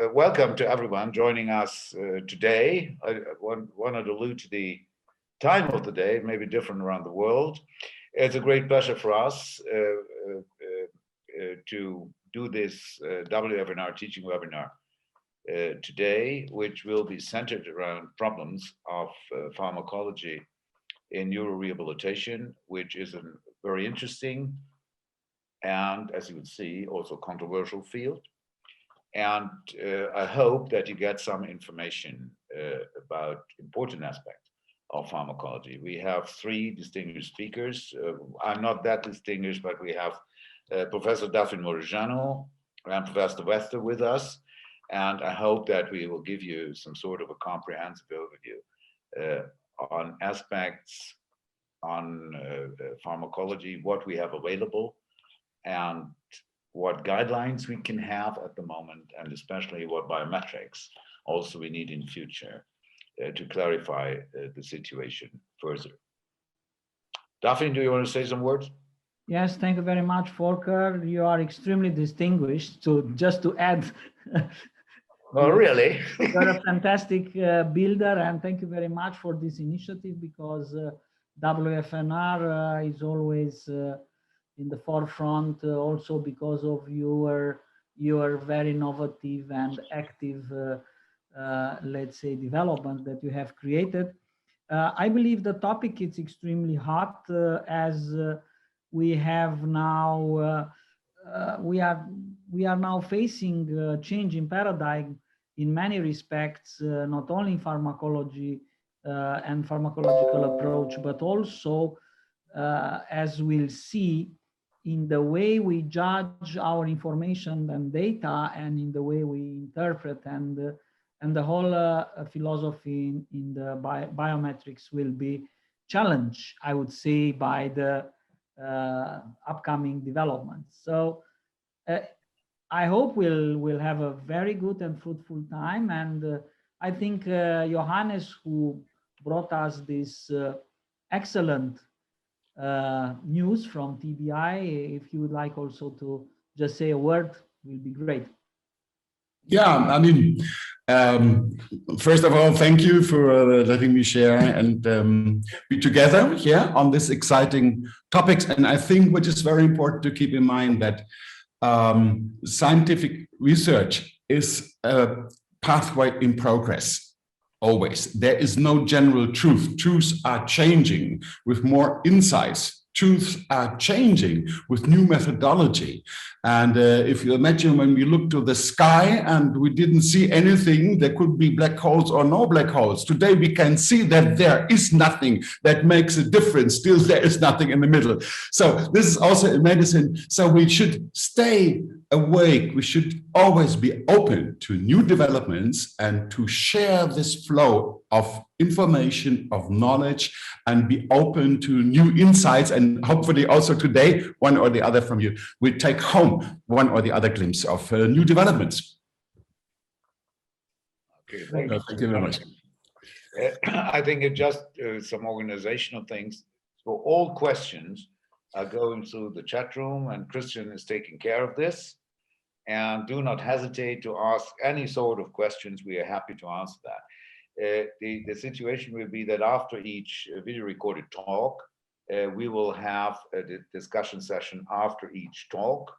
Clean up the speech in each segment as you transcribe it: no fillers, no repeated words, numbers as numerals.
welcome to everyone joining us today. I want to allude to the time of the day. It may be different around the world. It's a great pleasure for us to do this WFNR teaching webinar today, which will be centered around problems of pharmacology in neurorehabilitation, which is a very interesting and, as you would see, also controversial field. And I hope that you get some information about important aspects of pharmacology. We have three distinguished speakers. I'm not that distinguished, but we have Professor Daphne Moregano and Professor Wester with us. And I hope that we will give you some sort of a comprehensive overview on aspects on pharmacology, what we have available, and what guidelines we can have at the moment, and especially what biometrics also we need in future to clarify the situation further. Daphne, do you want to say some words? Yes, thank you very much, Volker. You are extremely distinguished. So just to add, oh, really? You're a fantastic builder, and thank you very much for this initiative, because WFNR is always in the forefront, also because of your very innovative and active, let's say, development that you have created. I believe the topic is extremely hot, as we have now, we are now facing a change in paradigm in many respects, not only in pharmacology and pharmacological approach, but also, as we'll see, in the way we judge our information and data, and in the way we interpret, and the whole philosophy in the biometrics will be challenged, I would say, by the upcoming developments. So I hope we'll have a very good and fruitful time. And I think Johannes, who brought us this excellent news from TBI, if you would like also to just say a word, will be great. Yeah, I mean, first of all, thank you for letting me share and be together here on this exciting topics. And I think what is very important to keep in mind that scientific research is a pathway in progress. Always. There is no general truth. Truths are changing with more insights. Truths are changing with new methodology. And if you imagine when we look to the sky and we didn't see anything, there could be black holes or no black holes. Today we can see that there is nothing that makes a difference. Still, there is nothing in the middle. So this is also in medicine. So we should stay awake. We should always be open to new developments and to share this flow of information, of knowledge, and be open to new insights. And hopefully also today, one or the other from you will take home one or the other glimpse of new developments. Okay, thank you very much. I think it just some organizational things. So all questions are going through the chat room, and Christian is taking care of this. And do not hesitate to ask any sort of questions. We are happy to answer that. The situation will be that after each video recorded talk, we will have a discussion session after each talk,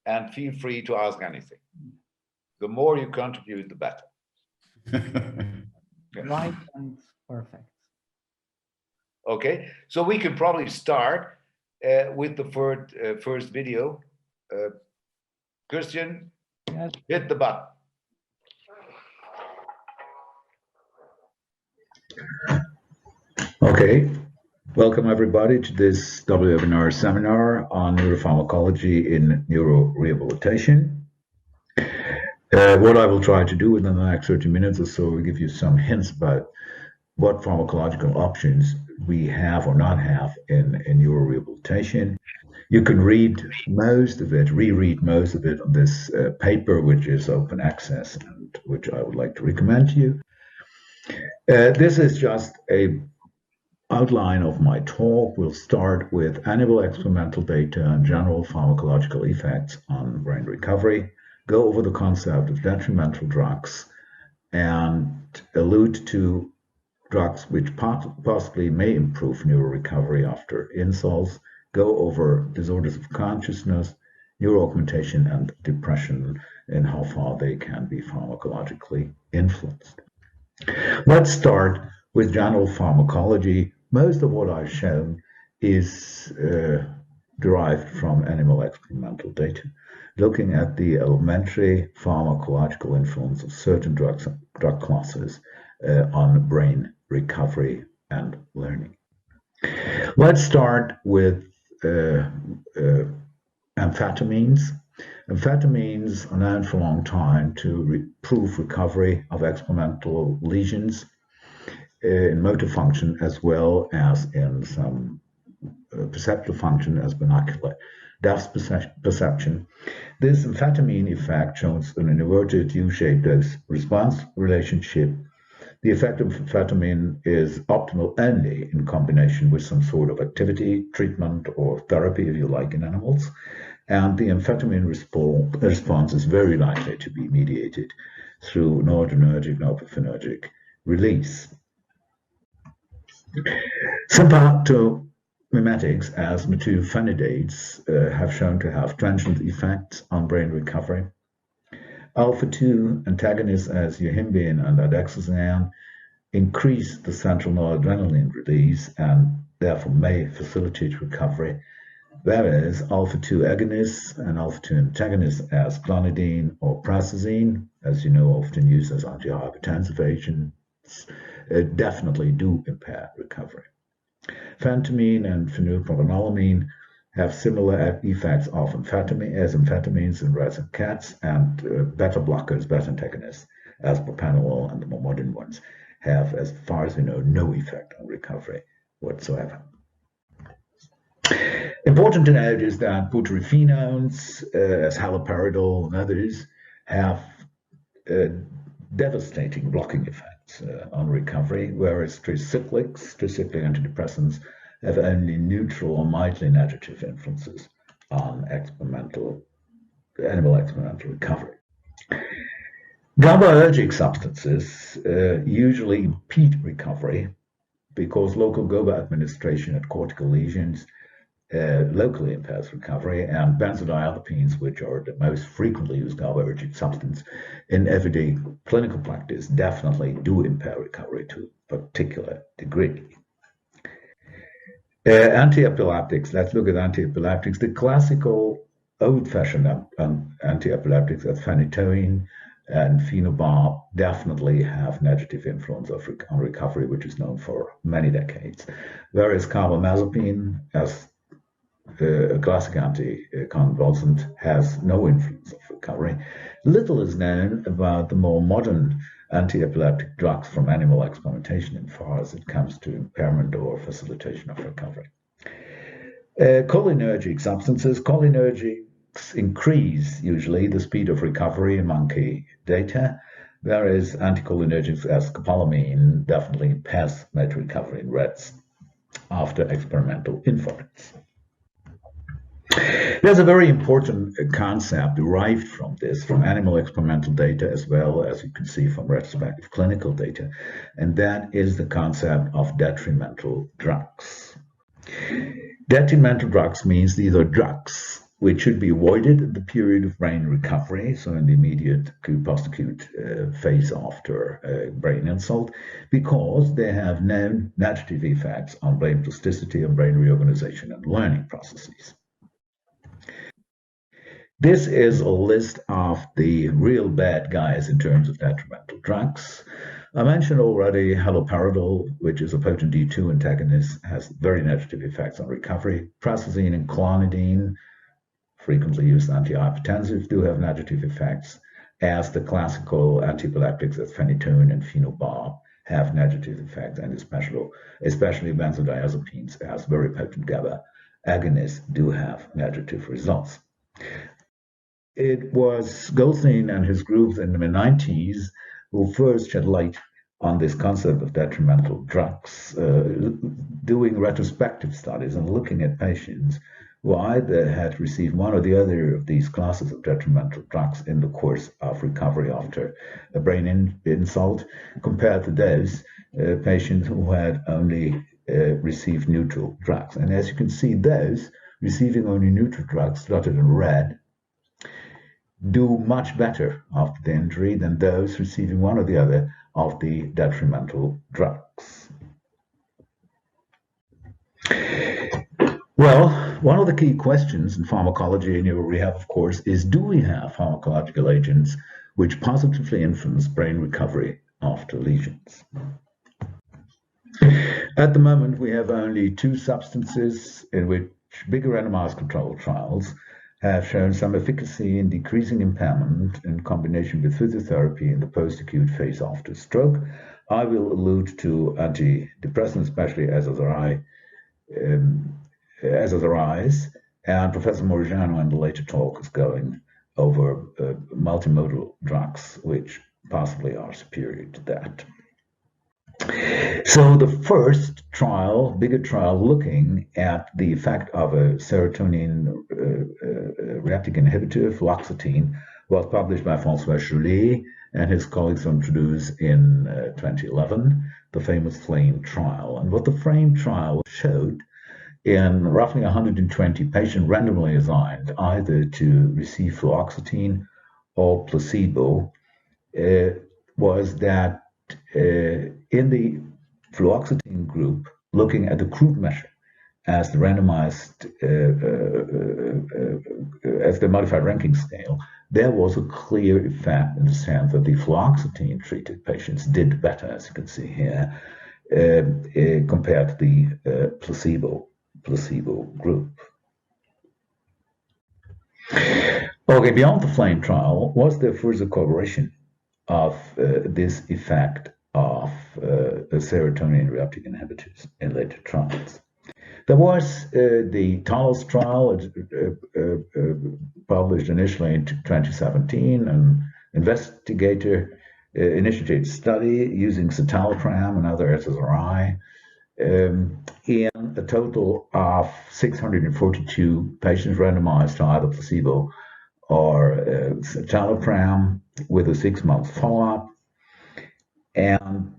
and feel free to ask anything. The more you contribute, the better. Right, and perfect. Okay, so we can probably start with the first video. Christian, yes. Hit the button. Okay, welcome everybody to this WFNR seminar on neuropharmacology in neurorehabilitation. What I will try to do within the next 30 minutes or so will give you some hints about what pharmacological options we have or not have in neurorehabilitation. You can read most of it, reread most of it on this paper, which is open access and which I would like to recommend to you. This is just a outline of my talk. We'll start with animal experimental data and general pharmacological effects on brain recovery. go over the concept of detrimental drugs and allude to drugs which possibly may improve neurorecovery after insults, go over disorders of consciousness, neuroaugmentation, and depression, and how far they can be pharmacologically influenced. Let's start with general pharmacology. Most of what I've shown is derived from animal experimental data, looking at the elementary pharmacological influence of certain drug classes on brain recovery and learning. Let's start with amphetamines. Amphetamines are known for a long time to improve recovery of experimental lesions in motor function as well as in some perceptual function as binocular depth perception. This amphetamine effect shows an inverted U-shaped dose-response relationship. The effect of amphetamine is optimal only in combination with some sort of activity, treatment, or therapy, if you like, in animals. And the amphetamine response is very likely to be mediated through noradrenergic, noradrenergic release. Sympathomimetics, as methylphenidates, have shown to have transient effects on brain recovery. Alpha-2 antagonists, as yohimbine and idaxazan, increase the central noradrenaline release and therefore may facilitate recovery, whereas alpha-2 agonists and alpha-2 antagonists, as clonidine or prazosin, as you know, often used as antihypertensive agents, definitely do impair recovery. Phentermine and phenylpropanolamine have similar effects of amphetamines in rats and cats, and beta blockers, beta antagonists, as propranolol and the more modern ones, have, as far as we know, no effect on recovery whatsoever. Important to note is that butyrophenones, as haloperidol and others, have devastating blocking effects on recovery, whereas tricyclic antidepressants have only neutral or mildly negative influences on animal experimental recovery. GABAergic substances usually impede recovery because local GABA administration at cortical lesions locally impairs recovery, and benzodiazepines, which are the most frequently used GABAergic substance in everyday clinical practice, definitely do impair recovery to a particular degree. Antiepileptics, let's look at antiepileptics. The classical old-fashioned antiepileptics, as phenytoin and phenobarb, definitely have negative influence on recovery, which is known for many decades. Whereas carbamazepine, as a classic anticonvulsant, has no influence of recovery. Little is known about the more modern anti-epileptic drugs from animal experimentation as far as it comes to impairment or facilitation of recovery. Cholinergic substances. Cholinergics increase usually the speed of recovery in monkey data, whereas anticholinergics as scopolamine definitely impairs motor recovery in rats after experimental infarcts. There's a very important concept derived from this, from animal experimental data, as well as you can see from retrospective clinical data, and that is the concept of detrimental drugs. Detrimental drugs means these are drugs which should be avoided in the period of brain recovery, so in the immediate post-acute phase after brain insult, because they have known negative effects on brain plasticity and brain reorganization and learning processes. This is a list of the real bad guys in terms of detrimental drugs. I mentioned already haloperidol, which is a potent D2 antagonist, has very negative effects on recovery. Prazosin and clonidine, frequently used antihypertensive, do have negative effects, as the classical antiepileptics as phenytoin and phenobarb have negative effects, and especially benzodiazepines as very potent GABA agonists do have negative results. It was Goldstein and his group in the mid-90s who first shed light on this concept of detrimental drugs, doing retrospective studies and looking at patients who either had received one or the other of these classes of detrimental drugs in the course of recovery after a brain insult, compared to those patients who had only received neutral drugs. And as you can see, those receiving only neutral drugs, dotted in red, do much better after the injury than those receiving one or the other of the detrimental drugs. Well, one of the key questions in pharmacology and neurorehab, of course, is do we have pharmacological agents which positively influence brain recovery after lesions? At the moment, we have only 2 substances in which bigger randomized controlled trials have shown some efficacy in decreasing impairment in combination with physiotherapy in the post-acute phase after stroke. I will allude to antidepressants, especially SSRIs, and Professor Morigiano in the later talk is going over multimodal drugs, which possibly are superior to that. So the first trial, bigger trial, looking at the effect of a serotonin reuptake inhibitor, fluoxetine, was published by François Choulet and his colleagues from Toulouse in 2011, the famous FLAME trial. And what the FLAME trial showed in roughly 120 patients randomly assigned either to receive fluoxetine or placebo was that in the fluoxetine group, looking at the crude measure as the randomized, as the modified ranking scale, there was a clear effect in the sense that the fluoxetine treated patients did better, as you can see here, compared to the placebo group. Okay, beyond the FLAME trial, was there further corroboration of this effect of serotonin reuptake inhibitors in later trials? There was the Talos trial, published initially in 2017, an investigator-initiated study using citalopram and other SSRI in a total of 642 patients randomized to either placebo or citalopram with a 6-month follow-up. And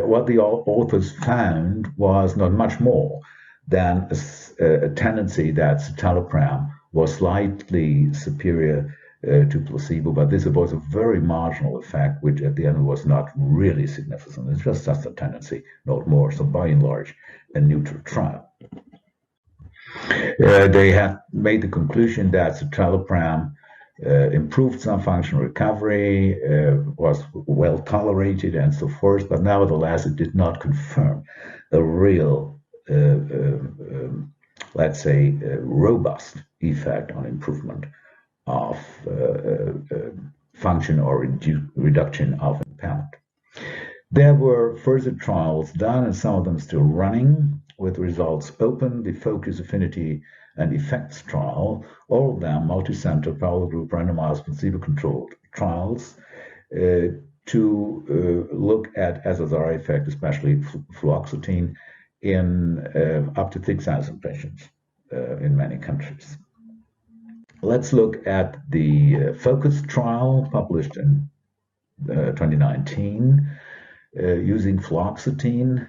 what the authors found was not much more than a tendency that citalopram was slightly superior to placebo, but this was a very marginal effect, which at the end was not really significant. It's just a tendency, not more. So by and large, a neutral trial. They had made the conclusion that citalopram improved some functional recovery, was well tolerated and so forth, but nevertheless it did not confirm a real, let's say, robust effect on improvement of function or reduction of impairment. There were further trials done, and some of them still running, with results open. The Focus, Affinity, and Effects trial, all of them multi-center, parallel group, randomized, placebo-controlled trials to look at SSRI effect, especially fluoxetine, in up to 6,000 patients in many countries. Let's look at the Focus trial published in 2019 using fluoxetine.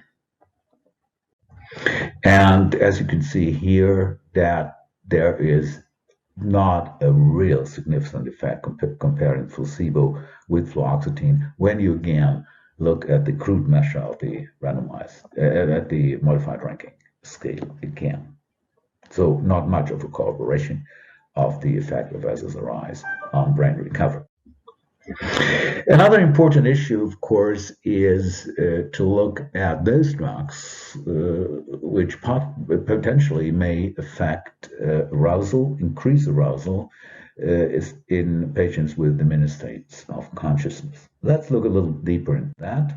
And as you can see here, that there is not a real significant effect comparing placebo with fluoxetine when you again look at the crude measure of the randomized, at the modified ranking scale again. So not much of a corroboration of the effect of SSRIs on brain recovery. Another important issue, of course, is to look at those drugs which potentially may affect arousal, increase arousal in patients with diminished states of consciousness. Let's look a little deeper into that.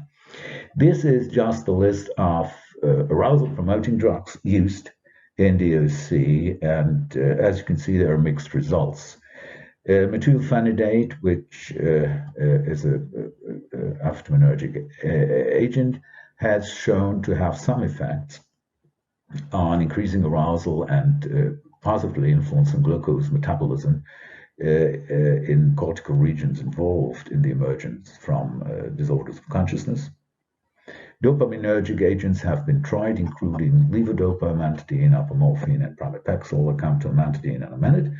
This is just a list of arousal-promoting drugs used in DOC, and as you can see, there are mixed results. Methylphenidate, which is an amphetaminoergic agent, has shown to have some effects on increasing arousal and positively influencing glucose metabolism in cortical regions involved in the emergence from disorders of consciousness. Dopaminergic agents have been tried, including levodopa, amantadine, apomorphine, and pramipexole. I'll come to amantadine in a minute.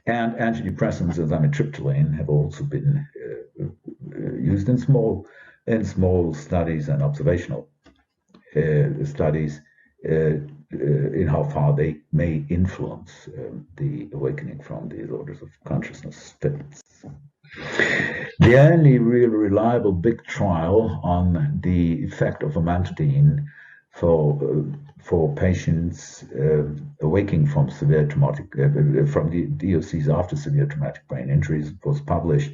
And antidepressants as amitriptyline have also been used in small studies and observational studies in how far they may influence the awakening from the disorders of consciousness states. The only real reliable big trial on the effect of amantadine for patients awaking from severe traumatic from the DOCs after severe traumatic brain injuries was published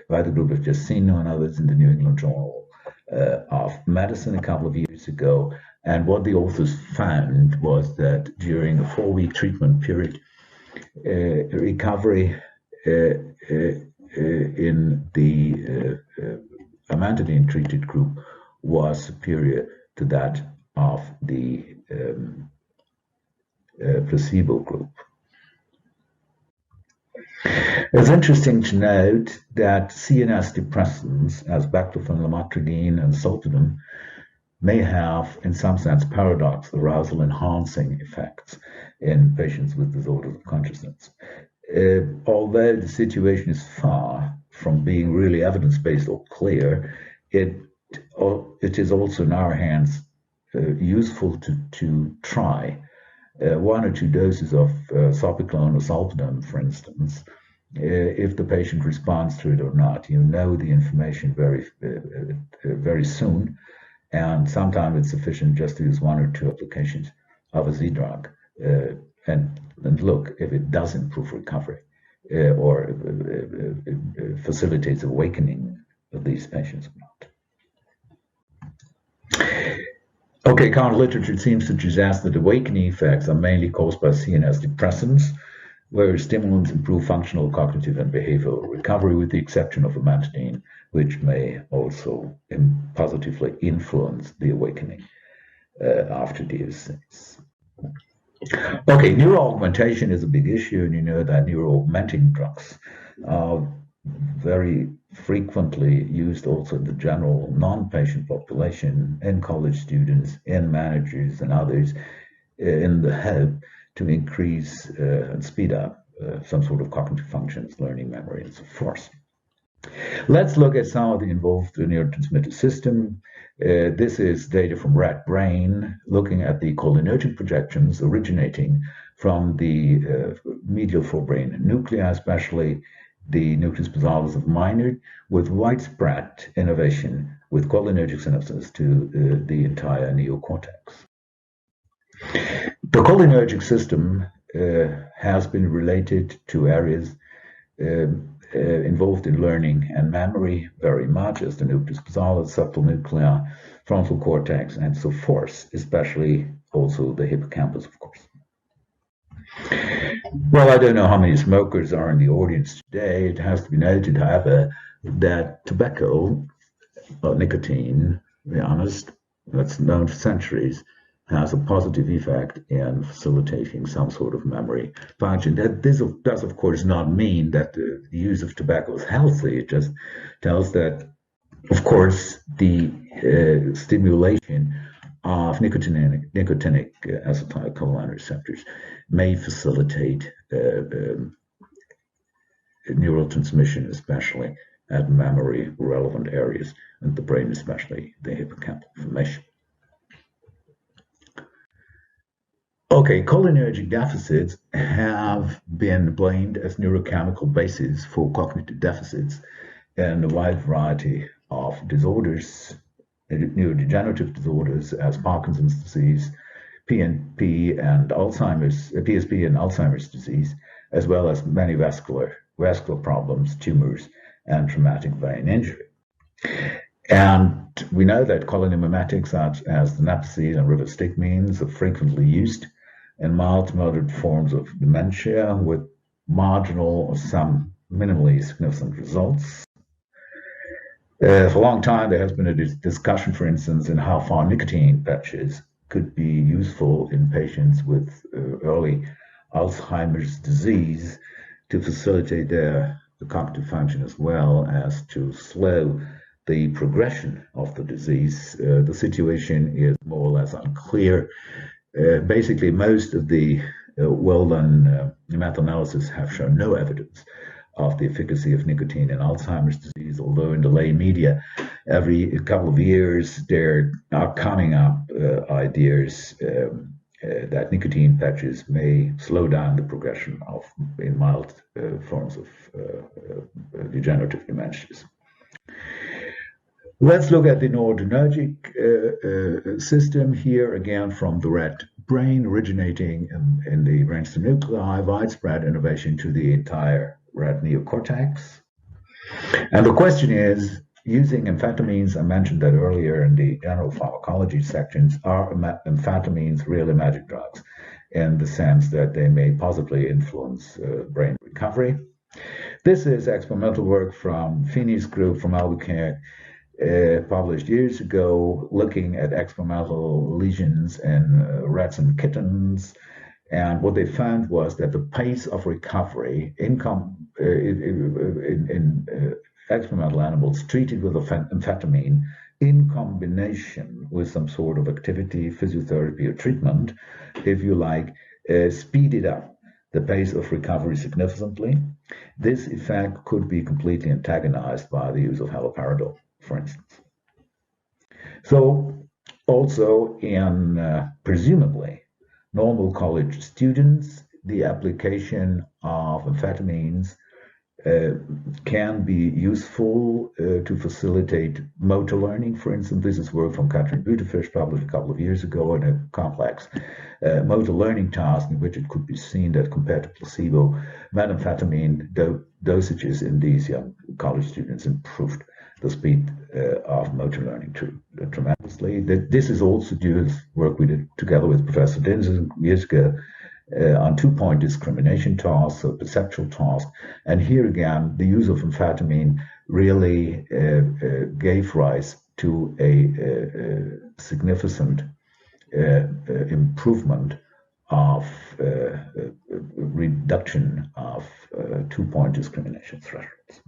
by the group of Giacchino and others in the New England Journal of Medicine a couple of years ago. And what the authors found was that during a 4-week treatment period, recovery in the amantadine treated group was superior to that of the placebo group. It's interesting to note that CNS depressants, as baclofen, lamotrigine, and zolpidem, may have, in some sense, paradox arousal enhancing effects in patients with disorders of consciousness. Although the situation is far from being really evidence-based or clear, it is also in our hands useful to try 1 or 2 doses of zopiclone or zolpidem, for instance, if the patient responds to it or not. You know the information very soon, and sometimes it's sufficient just to use 1 or 2 applications of a Z-drug and look if it does improve recovery or facilitates awakening of these patients or not. Okay, current literature seems to suggest that awakening effects are mainly caused by CNS depressants, where stimulants improve functional, cognitive, and behavioral recovery, with the exception of amantadine, which may also positively influence the awakening after DOCs. Okay, neuroaugmentation is a big issue, and you know that neuroaugmenting drugs are very frequently used also in the general non-patient population, in college students, in managers and others, in the hope to increase and speed up some sort of cognitive functions, learning, memory, and so forth. Let's look at some of the involved neurotransmitter system. This is data from rat brain, looking at the cholinergic projections originating from the medial forebrain nuclei, especially the nucleus pizzalis of Minard, with widespread innervation with cholinergic synapses to the entire neocortex. The cholinergic system has been related to areas involved in learning and memory very much, as the nucleus pizzalis, subtle nuclei, frontal cortex, and so forth, especially also the hippocampus, of course. Well, I don't know how many smokers are in the audience today. It has to be noted, however, that tobacco, or nicotine, to be honest, that's known for centuries, has a positive effect in facilitating some sort of memory function. This does, of course, not mean that the use of tobacco is healthy. It just tells that, of course, the stimulation of nicotinic acetylcholine receptors may facilitate neurotransmission, especially at memory relevant areas, and the brain, especially the hippocampal formation. Okay, cholinergic deficits have been blamed as neurochemical bases for cognitive deficits in a wide variety of disorders, neurodegenerative disorders as Parkinson's disease, PSP and Alzheimer's disease, as well as many vascular problems, tumors, and traumatic brain injury. And we know that cholinomimetics such as the napazine and rivastigmines are frequently used in mild to moderate forms of dementia with marginal or some minimally significant results. For a long time, there has been a discussion, for instance, in how far nicotine patches could be useful in patients with early Alzheimer's disease to facilitate their cognitive function as well as to slow the progression of the disease. The situation is more or less unclear. Basically, most of the well-done meta-analysis have shown no evidence of the efficacy of nicotine in Alzheimer's disease, although in the lay media, every couple of years, there are coming up ideas that nicotine patches may slow down the progression of in mild forms of degenerative dementias. Let's look at the noradrenergic system here, again from the rat brain, originating in the brainstem nuclei, widespread innervation to the entire rat neocortex. And the question is, using amphetamines, I mentioned that earlier in the general pharmacology sections, are amphetamines really magic drugs in the sense that they may possibly influence brain recovery? This is experimental work from Feeney's group from Albuquerque, published years ago, looking at experimental lesions in rats and kittens. And what they found was that the pace of recovery in experimental animals treated with amphetamine in combination with some sort of activity, physiotherapy, or treatment, if you like, speeded up the pace of recovery significantly. This effect could be completely antagonized by the use of haloperidol, for instance. So also in presumably normal college students, the application of amphetamines can be useful to facilitate motor learning. For instance, this is work from Katrin Butefisch, published a couple of years ago, in a complex motor learning task in which it could be seen that compared to placebo, methamphetamine dosages in these young college students improved the speed of motor learning tremendously. This is also due to work we did together with Professor Dinsen years ago on 2-point discrimination tasks, so perceptual tasks. And here again, the use of amphetamine really gave rise to a significant improvement of reduction of 2-point discrimination thresholds.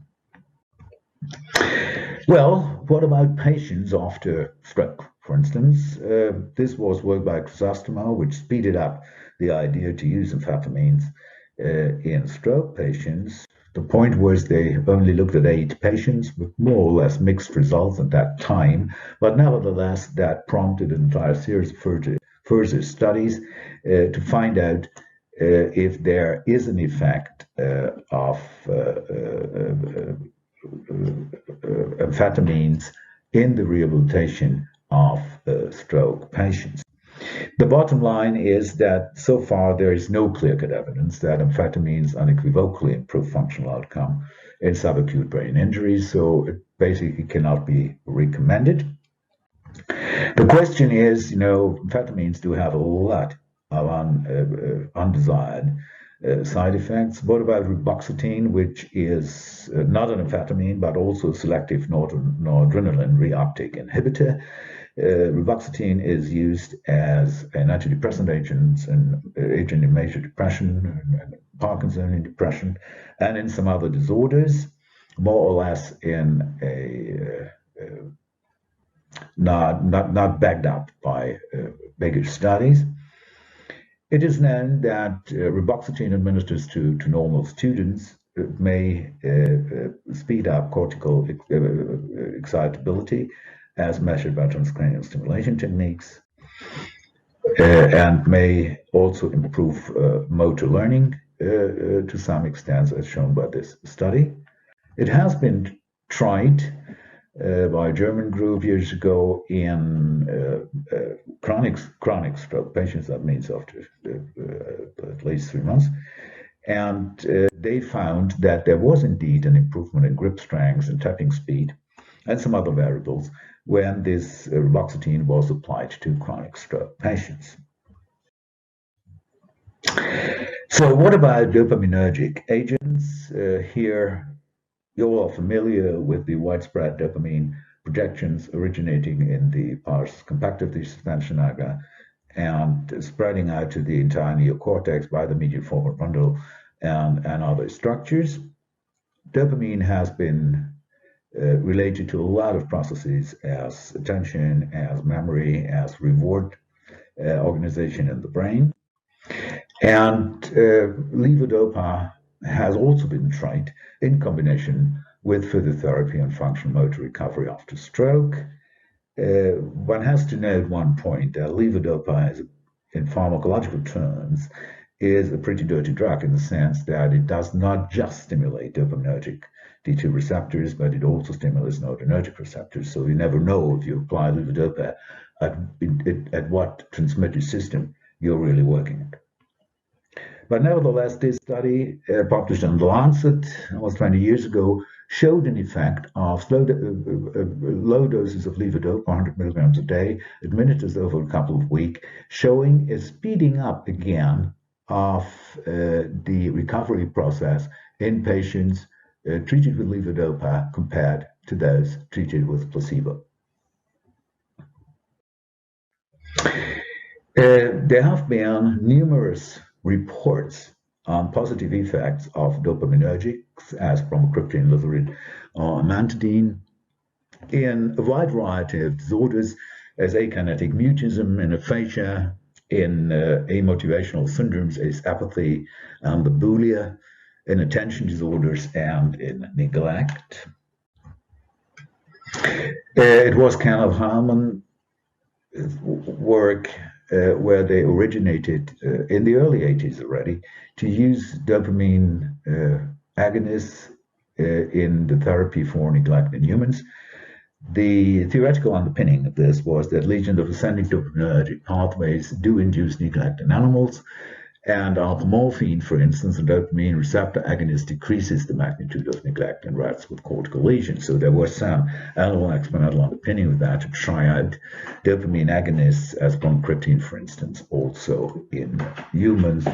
Well, what about patients after stroke, for instance? This was work by Chrysostoma, which speeded up the idea to use amphetamines in stroke patients. The point was they only looked at 8 patients with more or less mixed results at that time, but nevertheless, that prompted an entire series of further studies to find out if there is an effect of amphetamines in the rehabilitation of stroke patients. The bottom line is that so far there is no clear-cut evidence that amphetamines unequivocally improve functional outcome in subacute brain injuries, so it basically cannot be recommended. The question is, amphetamines do have a lot of undesired side effects. What about reboxetine, which is not an amphetamine, but also a selective noradrenaline reuptake inhibitor? Reboxetine is used as an antidepressant agent in major depression, Parkinsonian depression, and in some other disorders, more or less in a not backed up by bigger studies. It is known that reboxetine administered to normal students may speed up cortical excitability as measured by transcranial stimulation techniques, and may also improve motor learning to some extent, as shown by this study. It has been tried by a German group years ago in chronic stroke patients, that means after at least 3 months. And they found that there was indeed an improvement in grip strength and tapping speed and some other variables when this reboxetine was applied to chronic stroke patients. So what about dopaminergic agents? Here, you're all familiar with the widespread dopamine projections originating in the pars compactive suspension nigra and spreading out to the entire neocortex by the medial forefrontal and other structures. Dopamine has been related to a lot of processes as attention, as memory, as reward organization in the brain. And levodopa has also been tried in combination with physiotherapy and functional motor recovery after stroke. One has to note one point that levodopa is, in pharmacological terms, is a pretty dirty drug in the sense that it does not just stimulate dopaminergic D2 receptors, but it also stimulates noradrenergic receptors. So you never know if you apply levodopa at what transmitter system you're really working at. But nevertheless, this study published in The Lancet almost 20 years ago showed an effect of low doses of levodopa, 100 milligrams a day, administered over a couple of weeks, showing a speeding up again of the recovery process in patients treated with levodopa compared to those treated with placebo. There have been numerous reports on positive effects of dopaminergics as bromocriptine, lisaridin, or amantadine in a wide variety of disorders as akinetic mutism, in aphasia, in amotivational syndromes as apathy and abulia, in attention disorders, and in neglect. It was Kenneth Harman's work where they originated in the early 80s already to use dopamine agonists in the therapy for neglect in humans. The theoretical underpinning of this was that lesions of ascending dopaminergic pathways do induce neglect in animals, and apomorphine, for instance, a dopamine receptor agonist, decreases the magnitude of neglect in rats with cortical lesions. So there was some animal experimental underpinning of that to try out dopamine agonists as bromocriptine, for instance, also in humans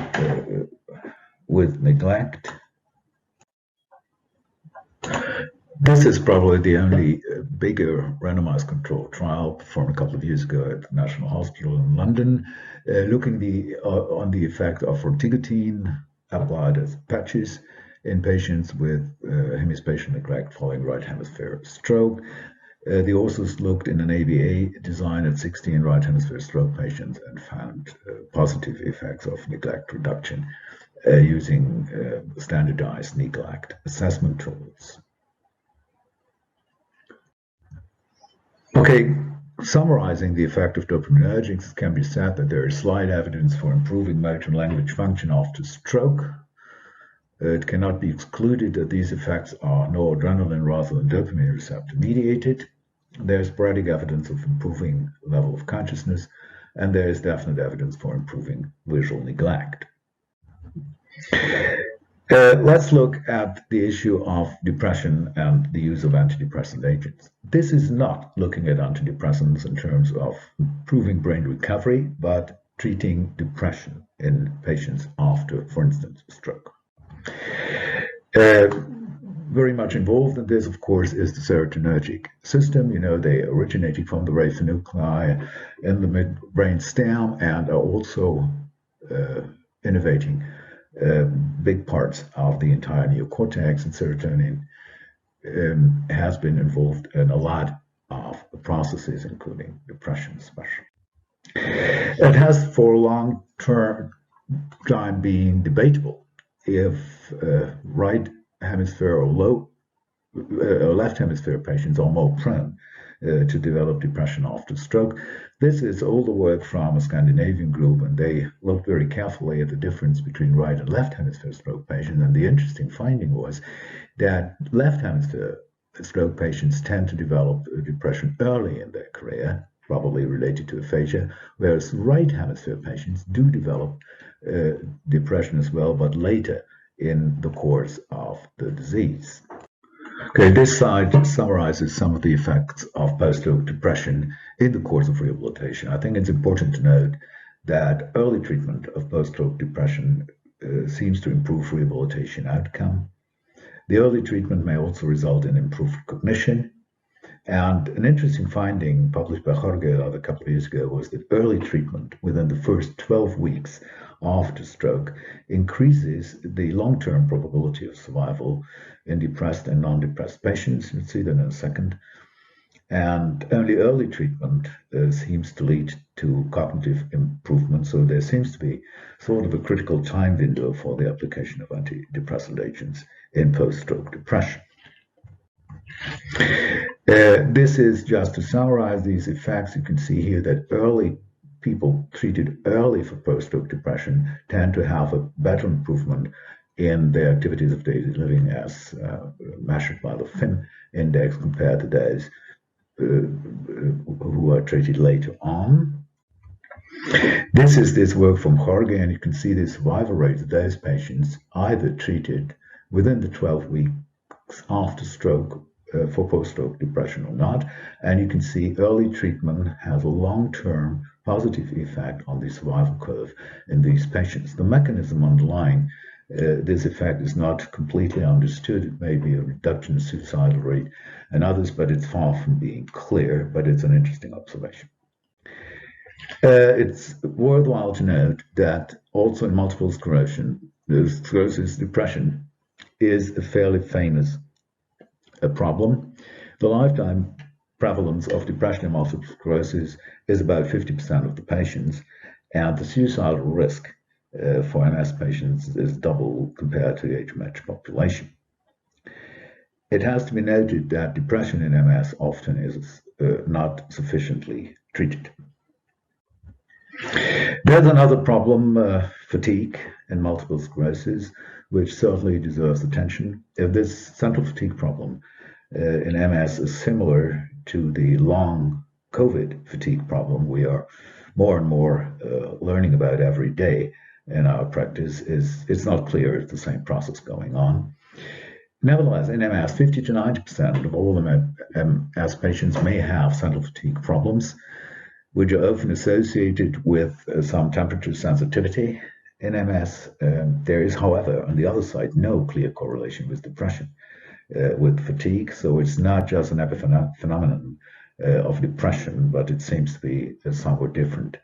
with neglect. This is probably the only bigger randomized controlled trial performed a couple of years ago at the National Hospital in London, looking on the effect of ortigotine applied as patches in patients with hemispatial neglect following right hemisphere stroke. The authors looked in an ABA design at 16 right hemisphere stroke patients and found positive effects of neglect reduction using standardized neglect assessment tools. Okay, summarizing the effect of dopaminergics, it can be said that there is slight evidence for improving motor and language function after stroke. It cannot be excluded that these effects are noradrenaline rather than dopamine receptor mediated. There is sporadic evidence of improving level of consciousness, and there is definite evidence for improving visual neglect. Let's look at the issue of depression and the use of antidepressant agents. This is not looking at antidepressants in terms of improving brain recovery, but treating depression in patients after, for instance, stroke. Very much involved in this, of course, is the serotonergic system. You know, they originating from the raphe nuclei in the midbrain stem and are also innervating big parts of the entire neocortex, and serotonin has been involved in a lot of processes, including depression especially. It has for a long time been debatable if right hemisphere or left hemisphere patients are more prone to develop depression after stroke. This is all the work from a Scandinavian group, and they looked very carefully at the difference between right and left hemisphere stroke patients. And the interesting finding was that left hemisphere stroke patients tend to develop depression early in their career, probably related to aphasia, whereas right hemisphere patients do develop depression as well, but later in the course of the disease. Okay, this slide summarizes some of the effects of post-stroke depression in the course of rehabilitation. I think it's important to note that early treatment of post-stroke depression seems to improve rehabilitation outcome. The early treatment may also result in improved cognition And an interesting finding published by Jorge a couple of years ago was that early treatment within the first 12 weeks after stroke increases the long-term probability of survival in depressed and non-depressed patients. You'll see that in a second. And only early treatment seems to lead to cognitive improvement. So there seems to be sort of a critical time window for the application of antidepressant agents in post-stroke depression. This is just to summarize these effects. You can see here that early people treated early for post-stroke depression tend to have a better improvement in their activities of daily living as measured by the FIM index compared to those who are treated later on. This is this work from Jorge, and you can see the survival rate of those patients either treated within the 12 weeks after stroke for post-stroke depression or not. And you can see early treatment has a long-term positive effect on the survival curve in these patients. The mechanism underlying this effect is not completely understood. It may be a reduction in suicidal rate and others, but it's far from being clear, but it's an interesting observation. It's worthwhile to note that also in multiple sclerosis, depression is a fairly famous problem. The lifetime prevalence of depression in multiple sclerosis is about 50% of the patients, and the suicidal risk for MS patients is double compared to the age-matched population. It has to be noted that depression in MS often is not sufficiently treated. There's another problem, fatigue in multiple sclerosis, which certainly deserves attention. If this central fatigue problem in MS is similar to the long COVID fatigue problem we are more and more learning about every day in our practice, it's not clear if the same process going on. Nevertheless, in MS, 50 to 90% of all MS patients may have central fatigue problems, which are often associated with some temperature sensitivity. In MS, there is, however, on the other side, no clear correlation with depression, with fatigue. So it's not just an epiphenomenon of depression, but it seems to be a somewhat different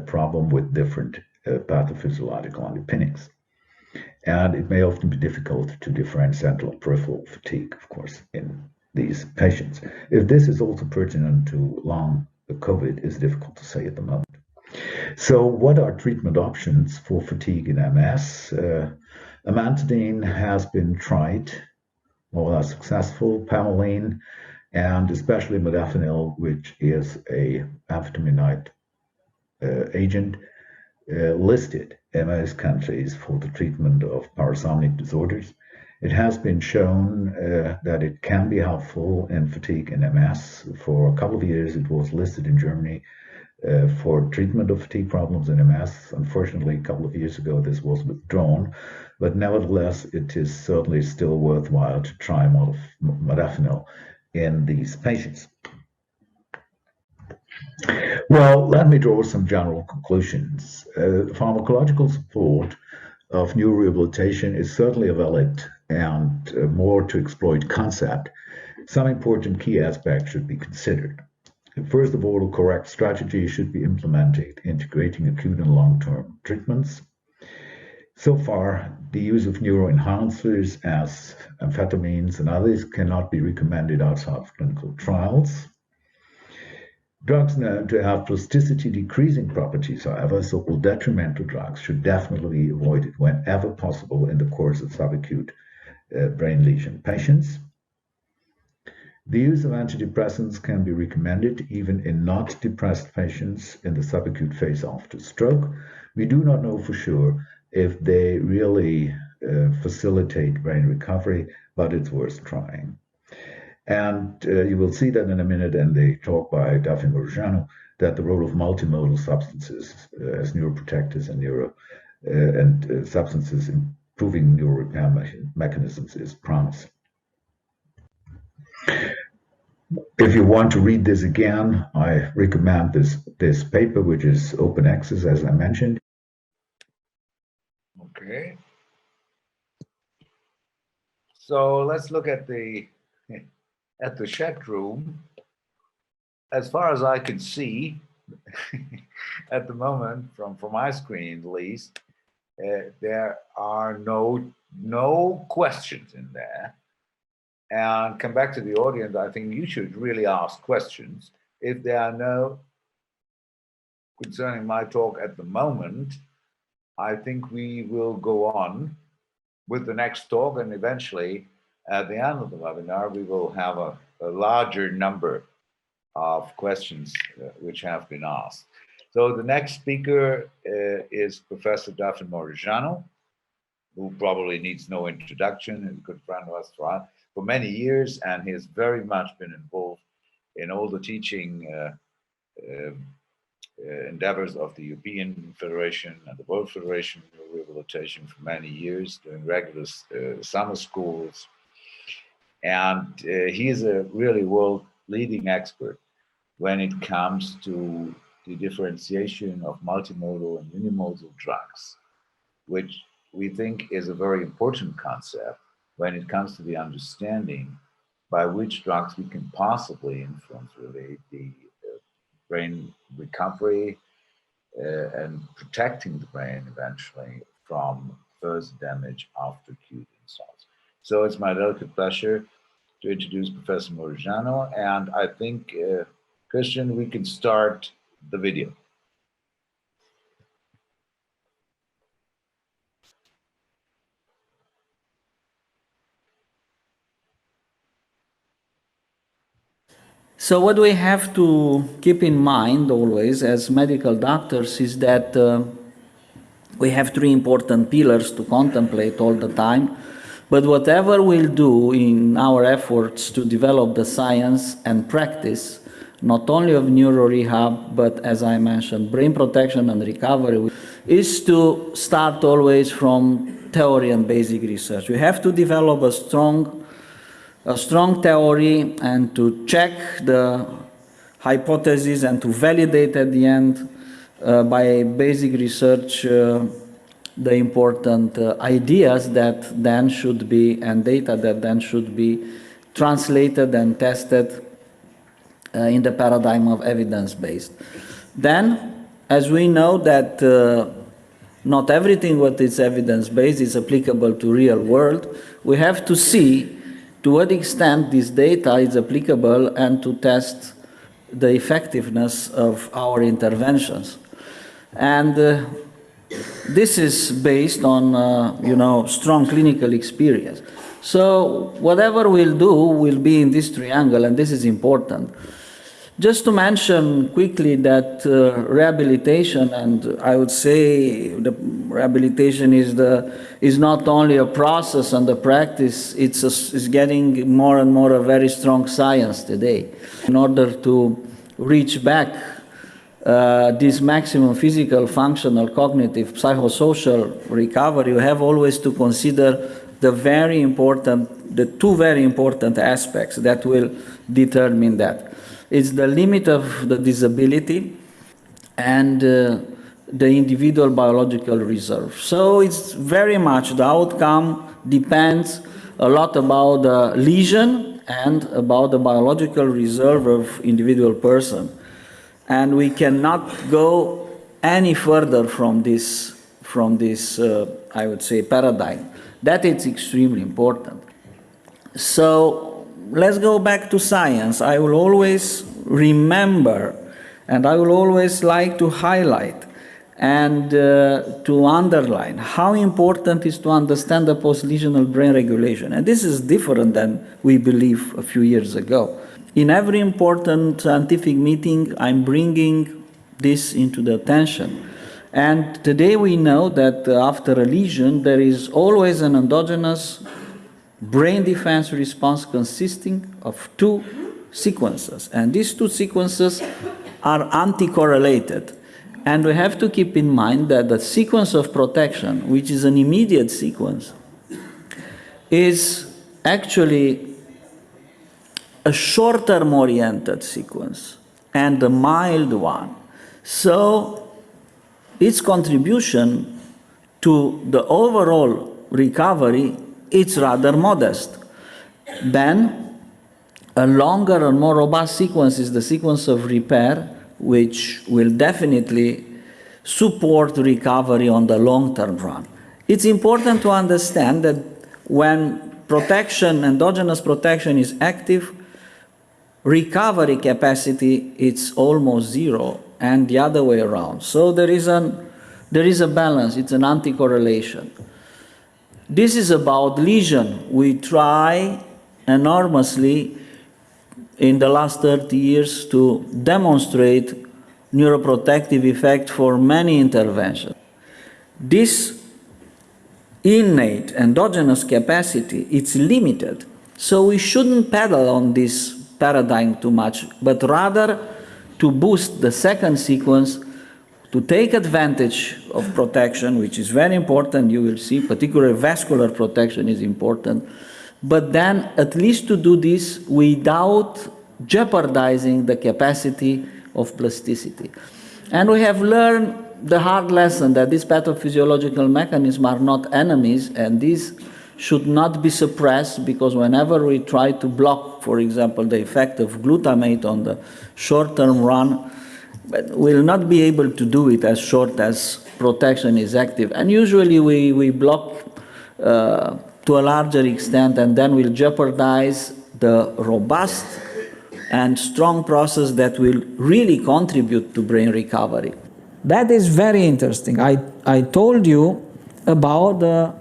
problem with different pathophysiological underpinnings. And it may often be difficult to differentiate central and peripheral fatigue, of course, in these patients. If this is also pertinent to long COVID is difficult to say at the moment. So what are treatment options for fatigue in MS? Amantadine has been tried, more or less successful, pamelaine, and especially modafinil, which is a amphetamine agent, listed in most countries for the treatment of parasomnic disorders. It has been shown that it can be helpful in fatigue in MS. For a couple of years, it was listed in Germany for treatment of fatigue problems in MS. Unfortunately, a couple of years ago, this was withdrawn, but nevertheless, it is certainly still worthwhile to try modafinil in these patients. Well, let me draw some general conclusions. Pharmacological support of neurorehabilitation is certainly a valid and more to exploit concept. Some important key aspects should be considered. First of all, a correct strategy should be implemented, integrating acute and long-term treatments. So far, the use of neuroenhancers as amphetamines and others cannot be recommended outside of clinical trials. Drugs known to have plasticity decreasing properties, however, so-called detrimental drugs, should definitely be avoided whenever possible in the course of subacute brain lesion patients. The use of antidepressants can be recommended even in not depressed patients in the subacute phase after stroke. We do not know for sure if they really facilitate brain recovery, but it's worth trying. And you will see that in a minute in the talk by Daphne Morugiano, that the role of multimodal substances as neuroprotectors and substances improving neural repair mechanisms is promising. If you want to read this again, I recommend this paper, which is open access, as I mentioned. Okay. So let's look at the at the chat room, as far as I can see, at the moment, from my screen at least, there are no questions in there. And come back to the audience, I think you should really ask questions. If there are no concerning my talk at the moment, I think we will go on with the next talk, and eventually at the end of the webinar, we will have a larger number of questions which have been asked. So the next speaker is Professor Daphne Morijano, who probably needs no introduction, is a good friend of us for many years, and he has very much been involved in all the teaching endeavors of the European Federation and the World Federation of Rehabilitation for many years, doing regular summer schools. And he is a really world leading expert when it comes to the differentiation of multimodal and unimodal drugs, which we think is a very important concept when it comes to the understanding by which drugs we can possibly influence really the brain recovery and protecting the brain eventually from further damage after acute insults. So it's my delicate pleasure to introduce Professor Morijano, and I think, Christian, we can start the video. So what we have to keep in mind always as medical doctors is that we have three important pillars to contemplate all the time. But whatever we'll do in our efforts to develop the science and practice, not only of neurorehab, but as I mentioned, brain protection and recovery, is to start always from theory and basic research. We have to develop a strong theory and to check the hypothesis and to validate at the end by basic research the important ideas that then should be, and data that then should be translated and tested in the paradigm of evidence-based. Then, as we know that not everything what is evidence-based is applicable to real world, we have to see to what extent this data is applicable and to test the effectiveness of our interventions. And this is based on, strong clinical experience. So whatever we'll do will be in this triangle, and this is important. Just to mention quickly that rehabilitation, and I would say the rehabilitation is not only a process and a practice, it's getting more and more a very strong science today. In order to reach back this maximum physical, functional, cognitive, psychosocial recovery, you have always to consider the two very important aspects that will determine that. It's the limit of the disability and the individual biological reserve. So it's very much the outcome depends a lot about the lesion and about the biological reserve of individual person. And we cannot go any further from this I would say, paradigm. That is extremely important. So let's go back to science. I will always remember, and I will always like to highlight and to underline how important it is to understand the post-lesional brain regulation. And this is different than we believed a few years ago. In every important scientific meeting, I'm bringing this into the attention. And today we know that after a lesion, there is always an endogenous brain defense response consisting of two sequences. And these two sequences are anti-correlated. And we have to keep in mind that the sequence of protection, which is an immediate sequence, is actually a short-term oriented sequence and a mild one. So its contribution to the overall recovery is rather modest. Then A longer and more robust sequence is the sequence of repair, which will definitely support recovery on the long-term run. It's important to understand that when protection, endogenous protection is active, recovery capacity is almost zero, and the other way around. So there is a balance, it's an anti-correlation. This is about lesion. We try enormously in the last 30 years to demonstrate neuroprotective effect for many interventions. This innate endogenous capacity, it's limited, so we shouldn't pedal on this paradigm too much, but rather to boost the second sequence, to take advantage of protection, which is very important, you will see, particularly vascular protection is important, but then at least to do this without jeopardizing the capacity of plasticity. And we have learned the hard lesson that these pathophysiological mechanisms are not enemies, and these should not be suppressed, because whenever we try to block, for example, the effect of glutamate on the short-term run, but we'll not be able to do it as short as protection is active. And usually we block to a larger extent, and then we'll jeopardize the robust and strong process that will really contribute to brain recovery. That is very interesting. I told you about the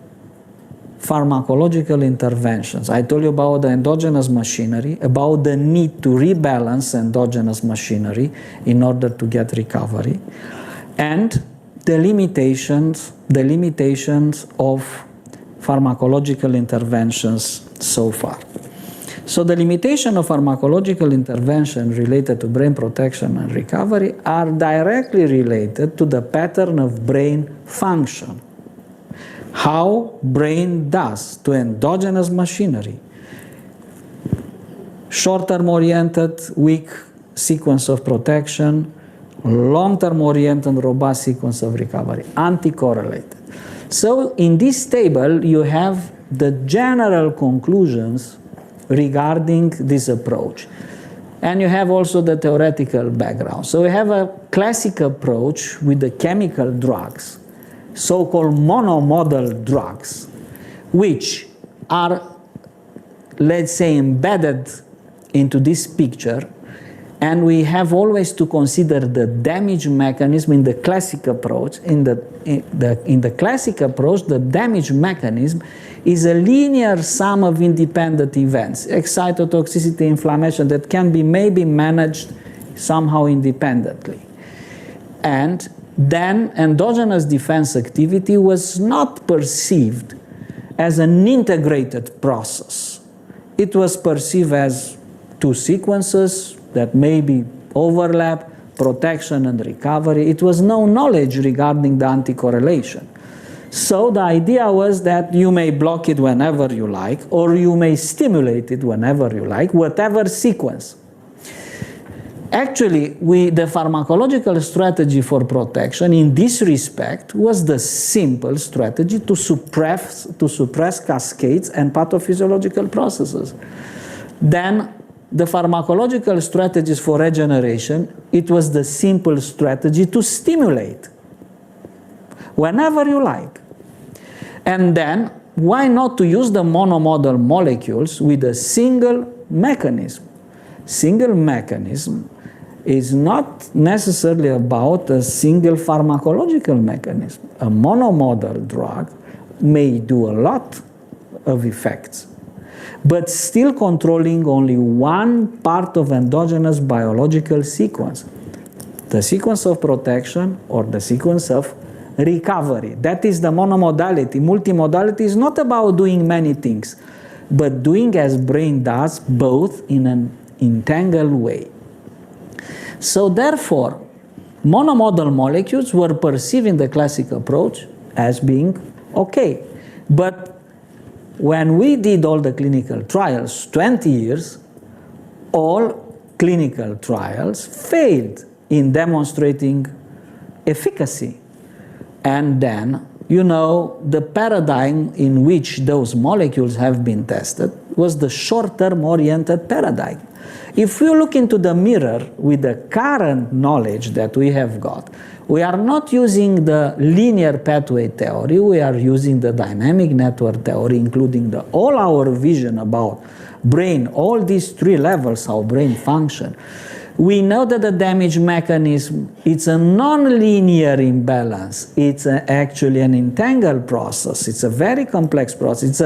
pharmacological interventions. I told you about the endogenous machinery, about the need to rebalance endogenous machinery in order to get recovery, and the limitations of pharmacological interventions so far. So the limitation of pharmacological intervention related to brain protection and recovery are directly related to the pattern of brain function. How brain does to endogenous machinery. Short-term oriented, weak sequence of protection, long-term oriented, robust sequence of recovery, anti-correlated. So in this table, you have the general conclusions regarding this approach. And you have also the theoretical background. So we have a classic approach with the chemical drugs, so-called monomodal drugs, which are, let's say, embedded into this picture, and we have always to consider the damage mechanism in the classic approach. In the classic approach, the damage mechanism is a linear sum of independent events, excitotoxicity, inflammation, that can be maybe managed somehow independently. And then endogenous defense activity was not perceived as an integrated process. It was perceived as two sequences that maybe overlap, protection and recovery. It was no knowledge regarding the anti-correlation. So the idea was that you may block it whenever you like, or you may stimulate it whenever you like, whatever sequence. Actually, the pharmacological strategy for protection in this respect was the simple strategy to suppress cascades and pathophysiological processes. Then the pharmacological strategies for regeneration, it was the simple strategy to stimulate whenever you like. And then, why not to use the monomodal molecules with a single mechanism? Single mechanism is not necessarily about a single pharmacological mechanism. A monomodal drug may do a lot of effects, but still controlling only one part of endogenous biological sequence, the sequence of protection or the sequence of recovery. That is the monomodality. Multimodality is not about doing many things, but doing as brain does, both in an entangled way. So therefore, monomodal molecules were perceived in the classic approach as being okay. But when we did all the clinical trials, 20 years, all clinical trials failed in demonstrating efficacy. And then, you know, the paradigm in which those molecules have been tested, was the short-term oriented paradigm. If we look into the mirror with the current knowledge that we have got, we are not using the linear pathway theory, we are using the dynamic network theory, including all our vision about brain, all these three levels, how brain function. We know that the damage mechanism, it's a non-linear imbalance. It's actually an entangled process. It's a very complex process.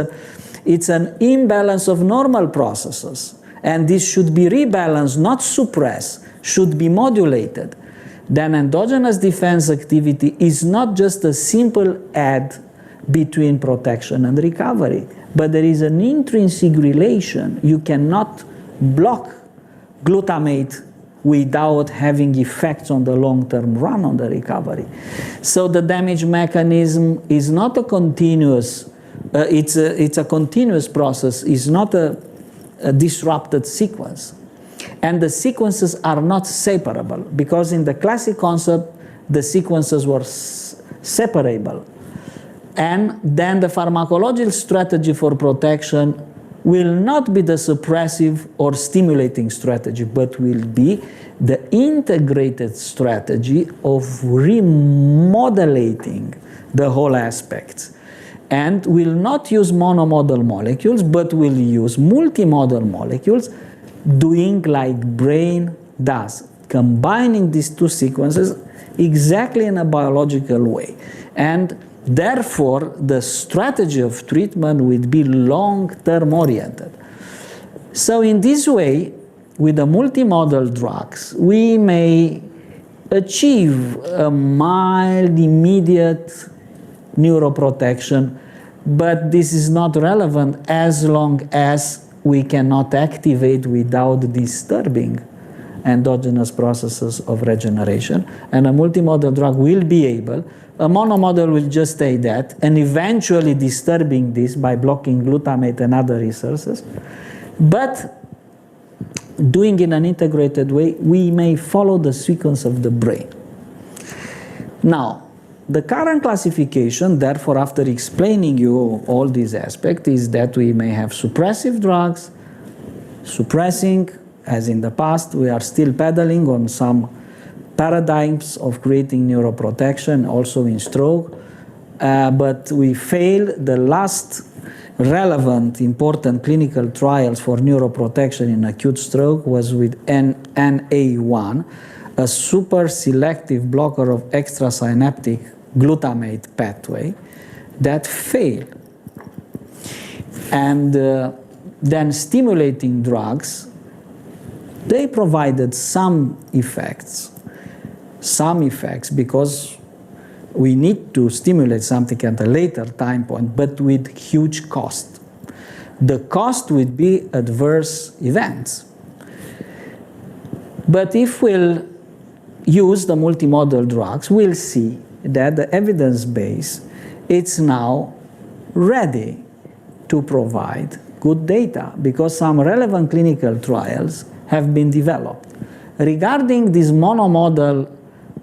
It's an imbalance of normal processes. And this should be rebalanced, not suppressed, should be modulated. Then endogenous defense activity is not just a simple add between protection and recovery, but there is an intrinsic relation. You cannot block glutamate without having effects on the long-term run on the recovery. So the damage mechanism is not a continuous, it's a continuous process, it's not a disrupted sequence. And the sequences are not separable, because in the classic concept, the sequences were separable. And then the pharmacological strategy for protection will not be the suppressive or stimulating strategy, but will be the integrated strategy of remodulating the whole aspects. And will not use monomodal molecules, but will use multimodal molecules, doing like brain does, combining these two sequences exactly in a biological way. And therefore, the strategy of treatment would be long-term oriented. So in this way, with the multimodal drugs, we may achieve a mild, immediate neuroprotection, but this is not relevant as long as we cannot activate without disturbing endogenous processes of regeneration. And a multimodal drug will be able. A monomodal will just stay that, and eventually disturbing this by blocking glutamate and other resources. But doing in an integrated way, we may follow the sequence of the brain. Now, the current classification, therefore, after explaining you all these aspects, is that we may have suppressive drugs, suppressing, as in the past, we are still pedaling on some paradigms of creating neuroprotection, also in stroke, but we failed. The last relevant, important clinical trials for neuroprotection in acute stroke was with NA1, a super selective blocker of extrasynaptic glutamate pathway that failed. And then stimulating drugs, they provided some effects because we need to stimulate something at a later time point, but with huge cost. The cost would be adverse events. But if we'll use the multimodal drugs, we'll see that the evidence base, it's now ready to provide good data because some relevant clinical trials have been developed. Regarding this monomodal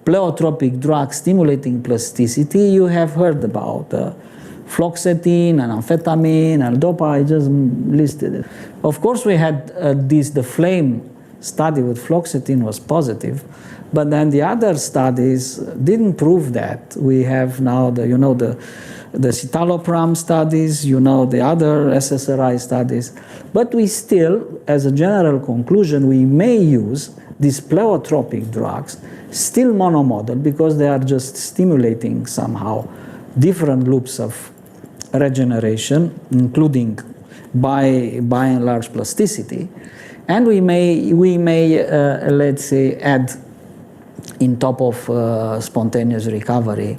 pleiotropic drug stimulating plasticity, you have heard about fluoxetine and amphetamine and dopa. I just listed it. Of course, we had the FLAME study with fluoxetine was positive, but then the other studies didn't prove that. We have now the citalopram studies, the other SSRI studies, but we still, as a general conclusion, we may use these pleiotropic drugs, still monomodal, because they are just stimulating somehow different loops of regeneration, including by and large plasticity, and we may let's say add in top of spontaneous recovery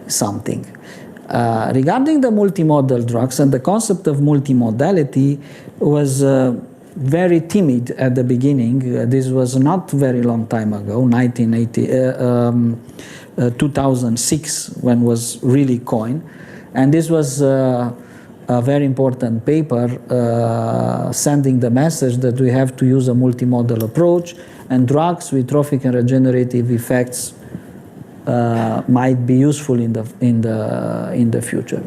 something. Regarding the multimodal drugs, and the concept of multimodality was very timid at the beginning. This was not very long time ago, 2006, when was really coined. And this was a very important paper sending the message that we have to use a multimodal approach, and drugs with trophic and regenerative effects might be useful in the future.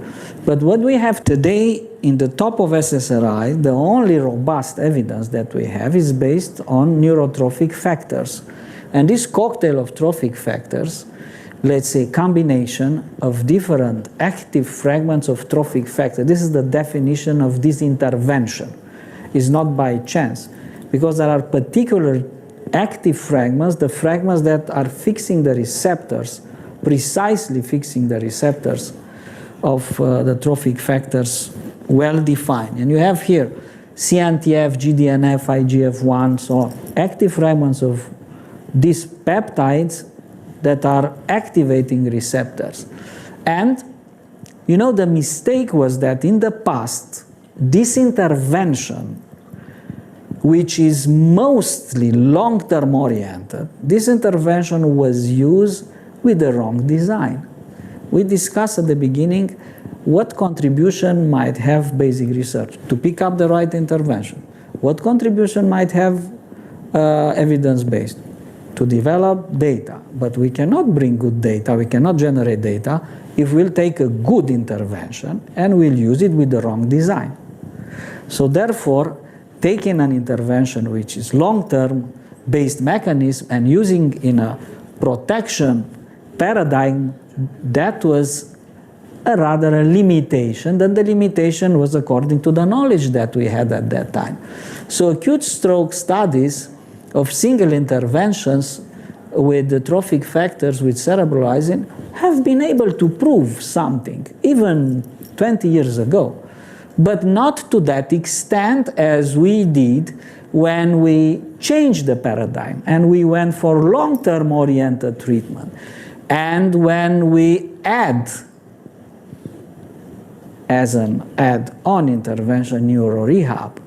But what we have today in the top of SSRI, the only robust evidence that we have is based on neurotrophic factors. And this cocktail of trophic factors, let's say combination of different active fragments of trophic factor, this is the definition of this intervention. It's not by chance, because there are particular active fragments, the fragments that are fixing the receptors, precisely fixing the receptors of the trophic factors, well defined. And you have here CNTF, GDNF, IGF-1, so active fragments of these peptides that are activating receptors. And you know, the mistake was that in the past, this intervention, which is mostly long-term oriented, this intervention was used with the wrong design. We discussed at the beginning what contribution might have basic research to pick up the right intervention. What contribution might have evidence-based to develop data. But we cannot bring good data, we cannot generate data if we'll take a good intervention and we'll use it with the wrong design. So therefore, taking an intervention which is long-term based mechanism and using in a protection paradigm, that was rather a limitation, then the limitation was according to the knowledge that we had at that time. So acute stroke studies of single interventions with the trophic factors with cerebralizing have been able to prove something, even 20 years ago, but not to that extent as we did when we changed the paradigm and we went for long-term oriented treatment. And when we add, as an add-on intervention, neurorehab,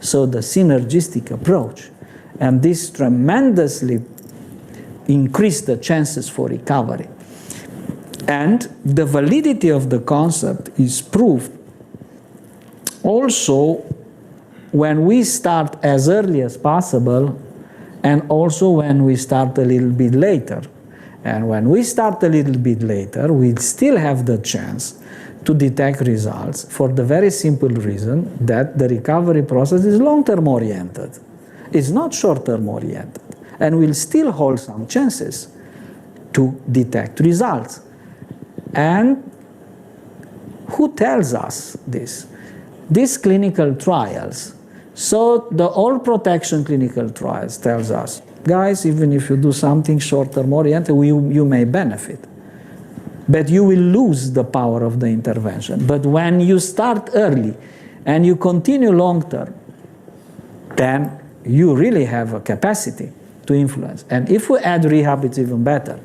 so the synergistic approach, and this tremendously increased the chances for recovery. And the validity of the concept is proved also when we start as early as possible and also when we start a little bit later. And when we start a little bit later, we still have the chance to detect results for the very simple reason that the recovery process is long-term oriented. It's not short-term oriented. And we'll still hold some chances to detect results. And who tells us this? These clinical trials. So the all protection clinical trials tells us, guys, even if you do something short-term oriented, you may benefit. But you will lose the power of the intervention. But when you start early and you continue long-term, then you really have a capacity to influence. And if we add rehab, it's even better.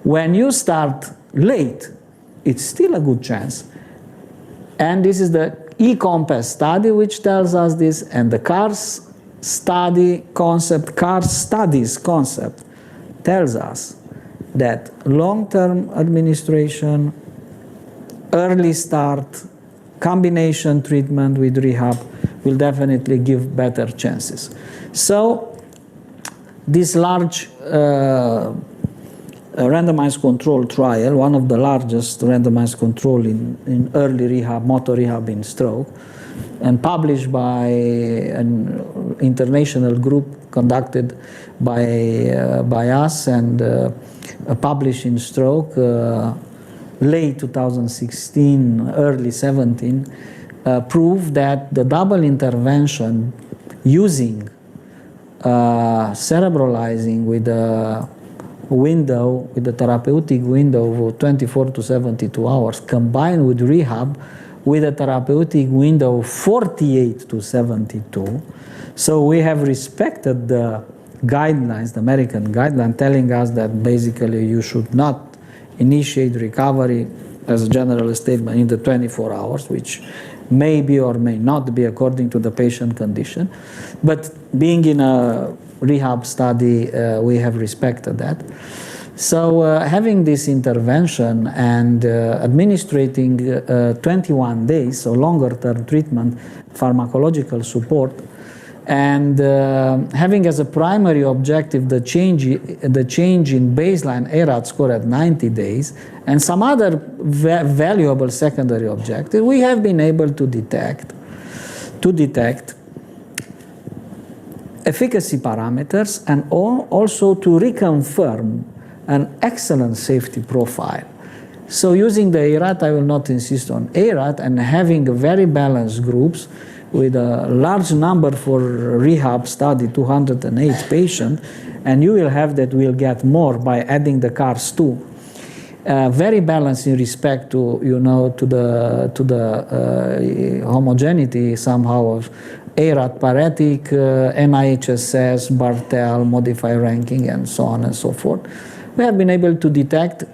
When you start late, it's still a good chance. And this is the E-Compass study which tells us this, and the CARS study concept, CARS studies concept tells us that long-term administration, early start, combination treatment with rehab will definitely give better chances. So this large randomized control trial, one of the largest randomized control in early rehab, motor rehab in stroke, and published by an international group conducted by us and published in Stroke late 2016, early 17, proved that the double intervention using cerebralizing with a window, with a therapeutic window of 24 to 72 hours, combined with rehab with a therapeutic window of 48 to 72. So we have respected the guidelines, the American guideline, telling us that basically you should not initiate recovery as a general statement in the 24 hours, which may be or may not be according to the patient condition. But being in a rehab study, we have respected that. So having this intervention and administrating 21 days, so longer term treatment, pharmacological support, And having as a primary objective the change in baseline ARAT score at 90 days and some other valuable secondary objective, we have been able to detect efficacy parameters and also to reconfirm an excellent safety profile. So using the ARAT, I will not insist on ARAT, and having very balanced groups with a large number for rehab study, 208 patients, and you will have that we'll get more by adding the CARS2. Very balanced in respect to, you know, to the homogeneity somehow of ARAT paretic, NIHSS, Bartel, modified ranking, and so on and so forth. We have been able to detect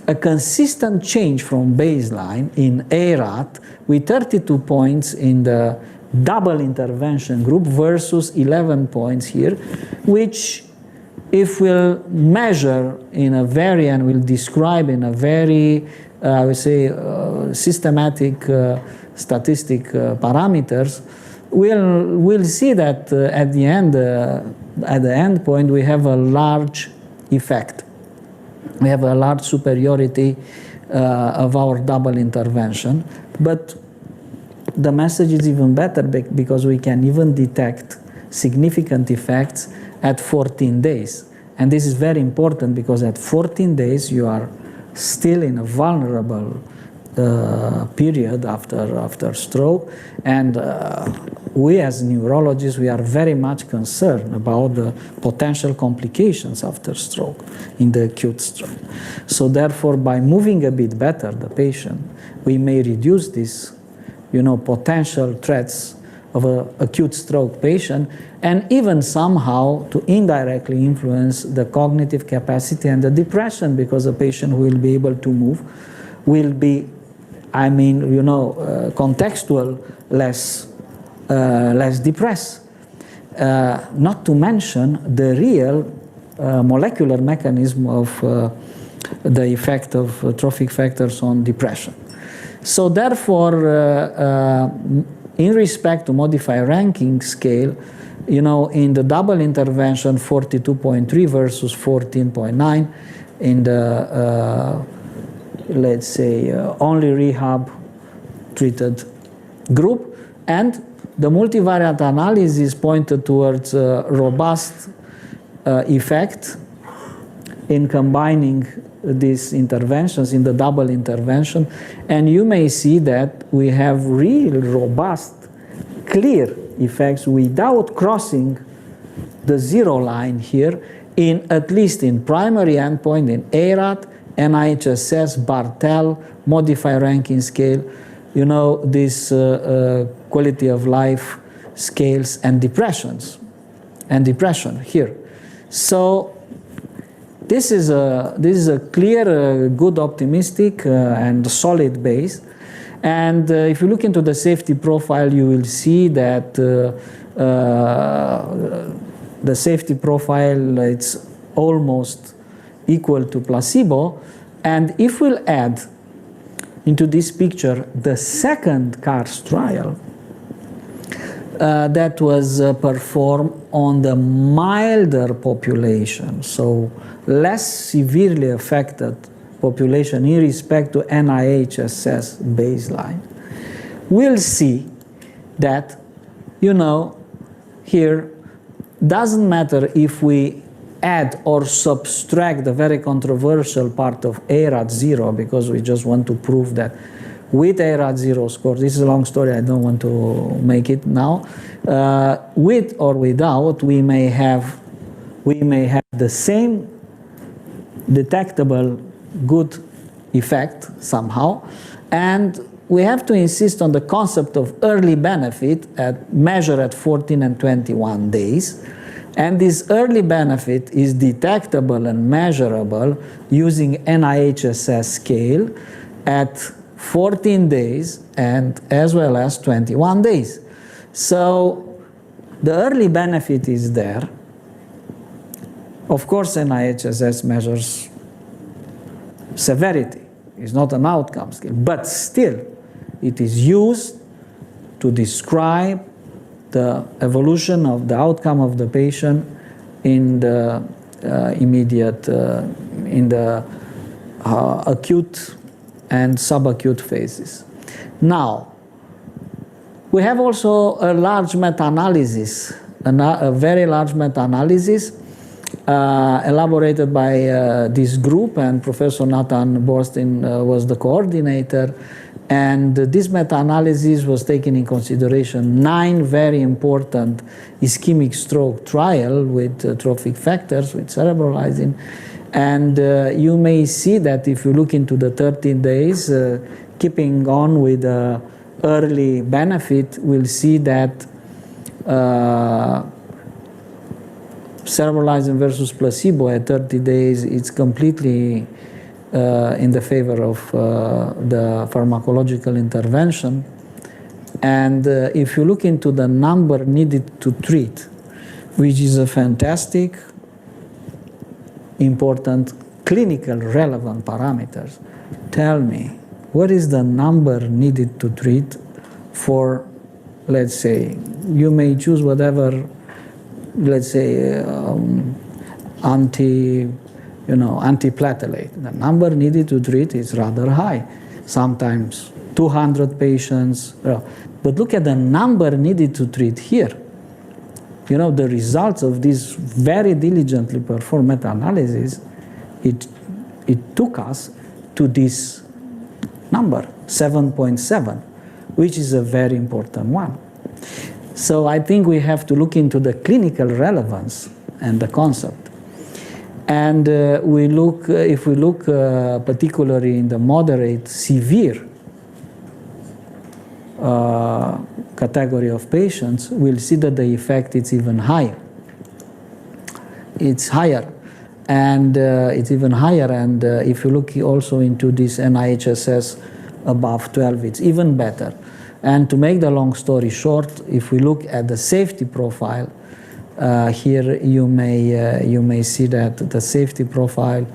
a consistent change from baseline in ARAT with 32 points in the double intervention group versus 11 points here, which if we'll measure in a very, and we'll describe in a very, I would say, systematic statistic parameters, we'll see that at the end point, we have a large effect. We have a large superiority of our double intervention, but the message is even better because we can even detect significant effects at 14 days. And this is very important because at 14 days you are still in a vulnerable period after stroke, and we as neurologists, we are very much concerned about the potential complications after stroke in the acute stroke. So therefore, by moving a bit better the patient, we may reduce these, you know, potential threats of an acute stroke patient, and even somehow to indirectly influence the cognitive capacity and the depression, because a patient who will be able to move will be, I mean, you know, contextual, less depressed. Not to mention the real molecular mechanism of the effect of trophic factors on depression. So therefore, in respect to modified ranking scale, you know, in the double intervention, 42.3 versus 14.9, in the let's say only rehab treated group, and the multivariate analysis pointed towards robust effect in combining these interventions in the double intervention, and you may see that we have real robust, clear effects without crossing the zero line here, in at least in primary endpoint in ARAT, NIHSS, Bartel, modified ranking scale, you know, this quality of life scales, and depression here. So this is a clear, good, optimistic, and solid base. And if you look into the safety profile, you will see that the safety profile, it's almost equal to placebo. And if we'll add into this picture the second CARS trial that was performed on the milder population, so less severely affected population in respect to NIHSS baseline, we'll see that, you know, here doesn't matter if we add or subtract the very controversial part of ARAT 0, because we just want to prove that with ARAT 0 score, this is a long story, I don't want to make it now, with or without, we may have the same detectable good effect somehow, and we have to insist on the concept of early benefit measured at 14 and 21 days. And this early benefit is detectable and measurable using NIHSS scale at 14 days and as well as 21 days. So the early benefit is there. Of course, NIHSS measures severity. It's not an outcome scale, but still it is used to describe the evolution of the outcome of the patient in the immediate, in the acute and subacute phases. Now, we have also a large meta-analysis, a very large meta-analysis elaborated by this group, and Professor Nathan Borstein was the coordinator. And this meta-analysis was taking in consideration 9 very important ischemic stroke trials with trophic factors, with cerebralizing. And you may see that if you look into the 13 days, keeping on with the early benefit, we'll see that cerebralizing versus placebo at 30 days, it's completely in the favor of the pharmacological intervention. And if you look into the number needed to treat, which is a fantastic, important, clinical relevant parameters, tell me, what is the number needed to treat for, let's say, you may choose whatever, let's say, antiplatelet. The number needed to treat is rather high, sometimes 200 patients. But look at the number needed to treat here. You know, the results of this very diligently performed meta-analysis, it took us to this number, 7.7, which is a very important one. So I think we have to look into the clinical relevance and the concept. And if we look particularly in the moderate, severe category of patients, we'll see that the effect is even higher. It's higher, and it's even higher. And if you look also into this NIHSS above 12, it's even better. And to make the long story short, if we look at the safety profile, here you may see that the safety profile,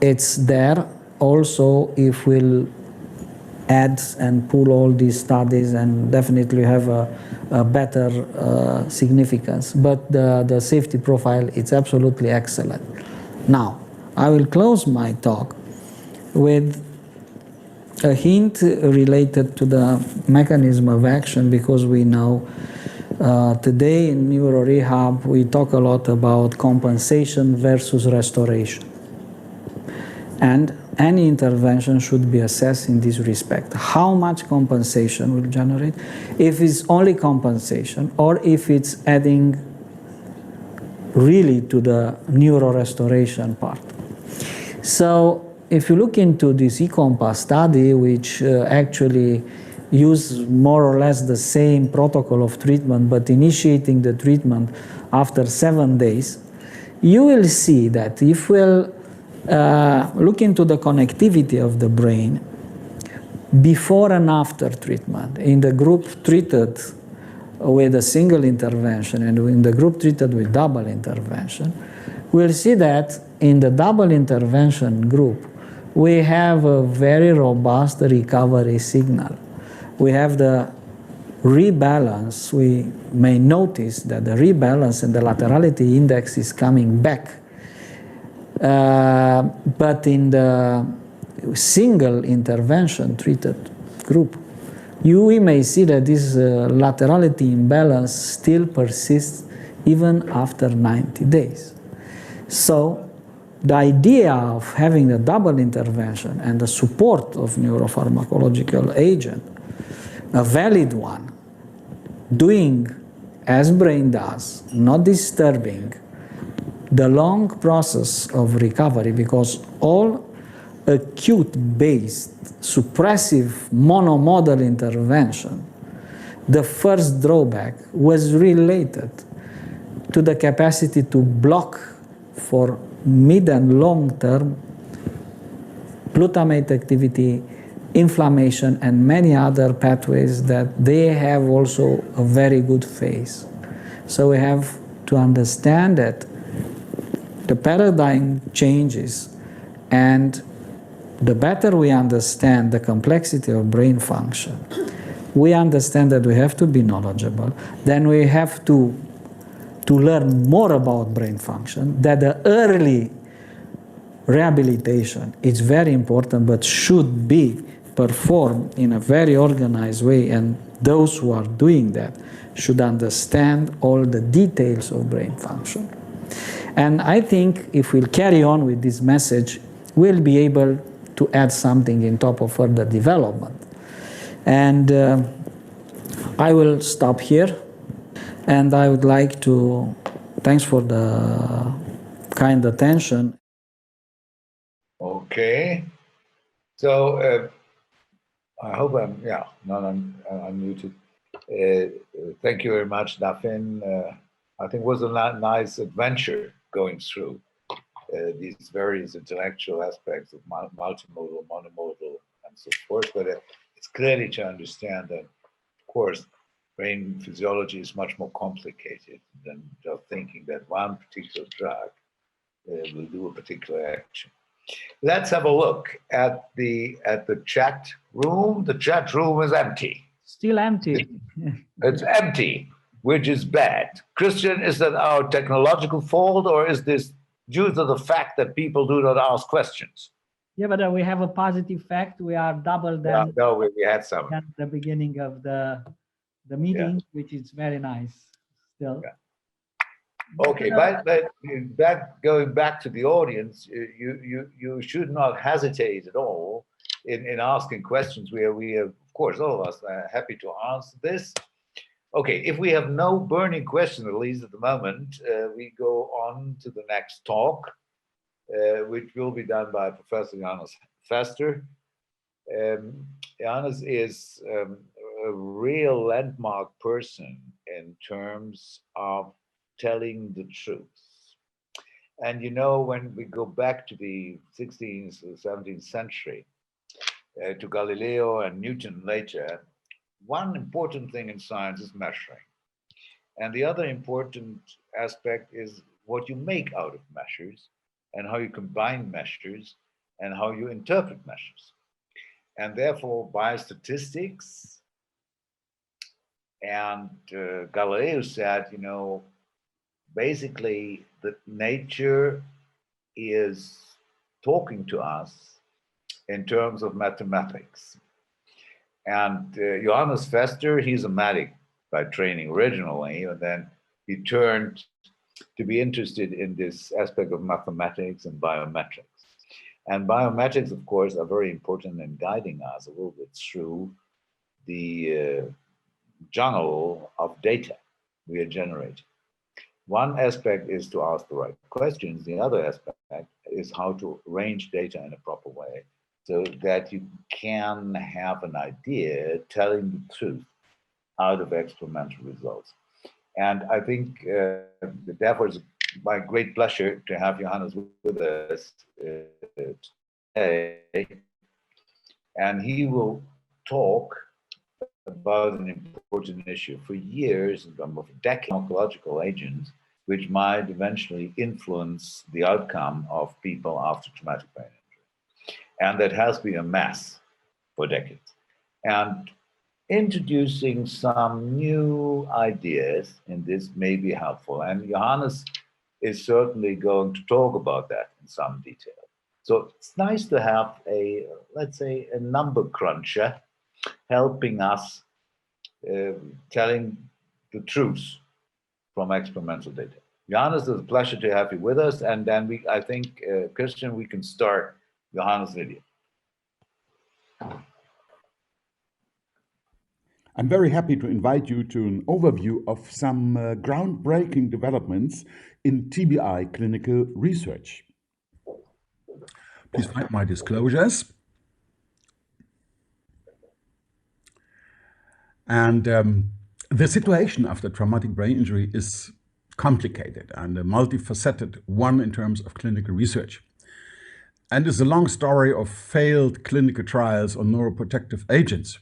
it's there. Also, if we'll add and pull all these studies, and definitely have a better significance. But the safety profile, it's absolutely excellent. Now, I will close my talk with a hint related to the mechanism of action, because we know today in neurorehab we talk a lot about compensation versus restoration. And any intervention should be assessed in this respect. How much compensation will generate, if it's only compensation, or if it's adding really to the neurorestoration part. So if you look into this eCompass study, which actually use more or less the same protocol of treatment, but initiating the treatment after 7 days, you will see that if we'll look into the connectivity of the brain before and after treatment, in the group treated with a single intervention and in the group treated with double intervention, we'll see that in the double intervention group, we have a very robust recovery signal. We have the rebalance. We may notice that the rebalance and the laterality index is coming back. But in the single intervention treated group, we may see that this laterality imbalance still persists even after 90 days. So the idea of having a double intervention and the support of neuropharmacological agent, a valid one, doing as brain does, not disturbing the long process of recovery, because all acute-based suppressive monomodal intervention, the first drawback was related to the capacity to block for mid and long term glutamate activity, inflammation, and many other pathways that they have also a very good phase. So we have to understand that the paradigm changes, and the better we understand the complexity of brain function, we understand that we have to be knowledgeable, then we have to learn more about brain function, that the early rehabilitation is very important, but should be performed in a very organized way, and those who are doing that should understand all the details of brain function. And I think if we'll carry on with this message, we'll be able to add something in top of further development. And I will stop here, and I would like to thanks for the kind attention. Okay. So I hope I'm not unmuted. Thank you very much, Dafin. I think it was a nice adventure going through these various intellectual aspects of multimodal, monomodal, and so forth. But it's clearly to understand that, of course, brain physiology is much more complicated than just thinking that one particular drug will do a particular action. Let's have a look at the chat room. The chat room is empty. Still empty. It's empty, which is bad. Christian, is that our technological fault, or is this due to the fact that people do not ask questions? Yeah, but we have a positive fact. We are double than we had some at the beginning of the meeting, which is very nice still. Yeah. Okay, but that going back to the audience, you should not hesitate at all in asking questions. We are, of course, all of us are happy to answer this. Okay, if we have no burning question, at least at the moment, we go on to the next talk, which will be done by Professor Johannes Fester. Johannes is a real landmark person in terms of telling the truth. And you know, when we go back to the 16th or 17th century, to Galileo and Newton later, one important thing in science is measuring. And the other important aspect is what you make out of measures and how you combine measures and how you interpret measures. And therefore, biostatistics, and Galileo said, you know, basically, that nature is talking to us in terms of mathematics. And Johannes Fester, he's a medic by training originally, and then he turned to be interested in this aspect of mathematics and biometrics. And biometrics, of course, are very important in guiding us a little bit through the jungle of data we are generating. One aspect is to ask the right questions. The other aspect is how to arrange data in a proper way so that you can have an idea telling the truth out of experimental results. And I think therefore it's my great pleasure to have Johannes with us today. And he will talk about an important issue. For years, for decades, pharmacological agents, which might eventually influence the outcome of people after traumatic brain injury. And that has been a mess for decades. And introducing some new ideas in this may be helpful. And Johannes is certainly going to talk about that in some detail. So it's nice to have a, let's say, a number cruncher helping us telling the truth from experimental data. Johannes, it's a pleasure to have you with us. And then I think, Christian, we can start Johannes' video. I'm very happy to invite you to an overview of some groundbreaking developments in TBI clinical research. Please find my disclosures. And the situation after traumatic brain injury is complicated and a multifaceted one in terms of clinical research. And it's a long story of failed clinical trials on neuroprotective agents.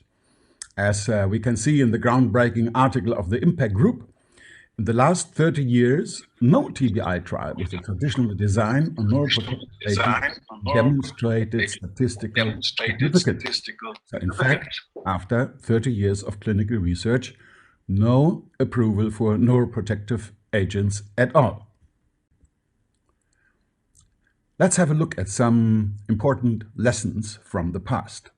As we can see in the groundbreaking article of the Impact Group, In the last 30 years, no TBI trial with the traditional design on neuroprotective agents demonstrated statistical significance. So in fact, after 30 years of clinical research, no approval for neuroprotective agents at all. Let's have a look at some important lessons from the past.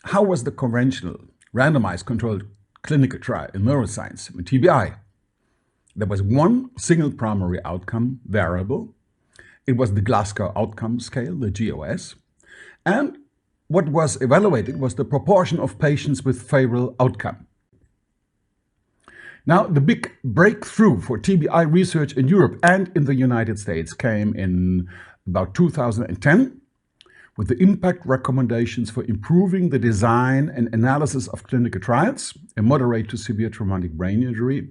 How was the conventional randomized controlled clinical trial in neuroscience with TBI? There was one single primary outcome variable. It was the Glasgow Outcome Scale, the GOS. And what was evaluated was the proportion of patients with favorable outcome. Now, the big breakthrough for TBI research in Europe and in the United States came in about 2010 with the impact recommendations for improving the design and analysis of clinical trials in moderate to severe traumatic brain injury,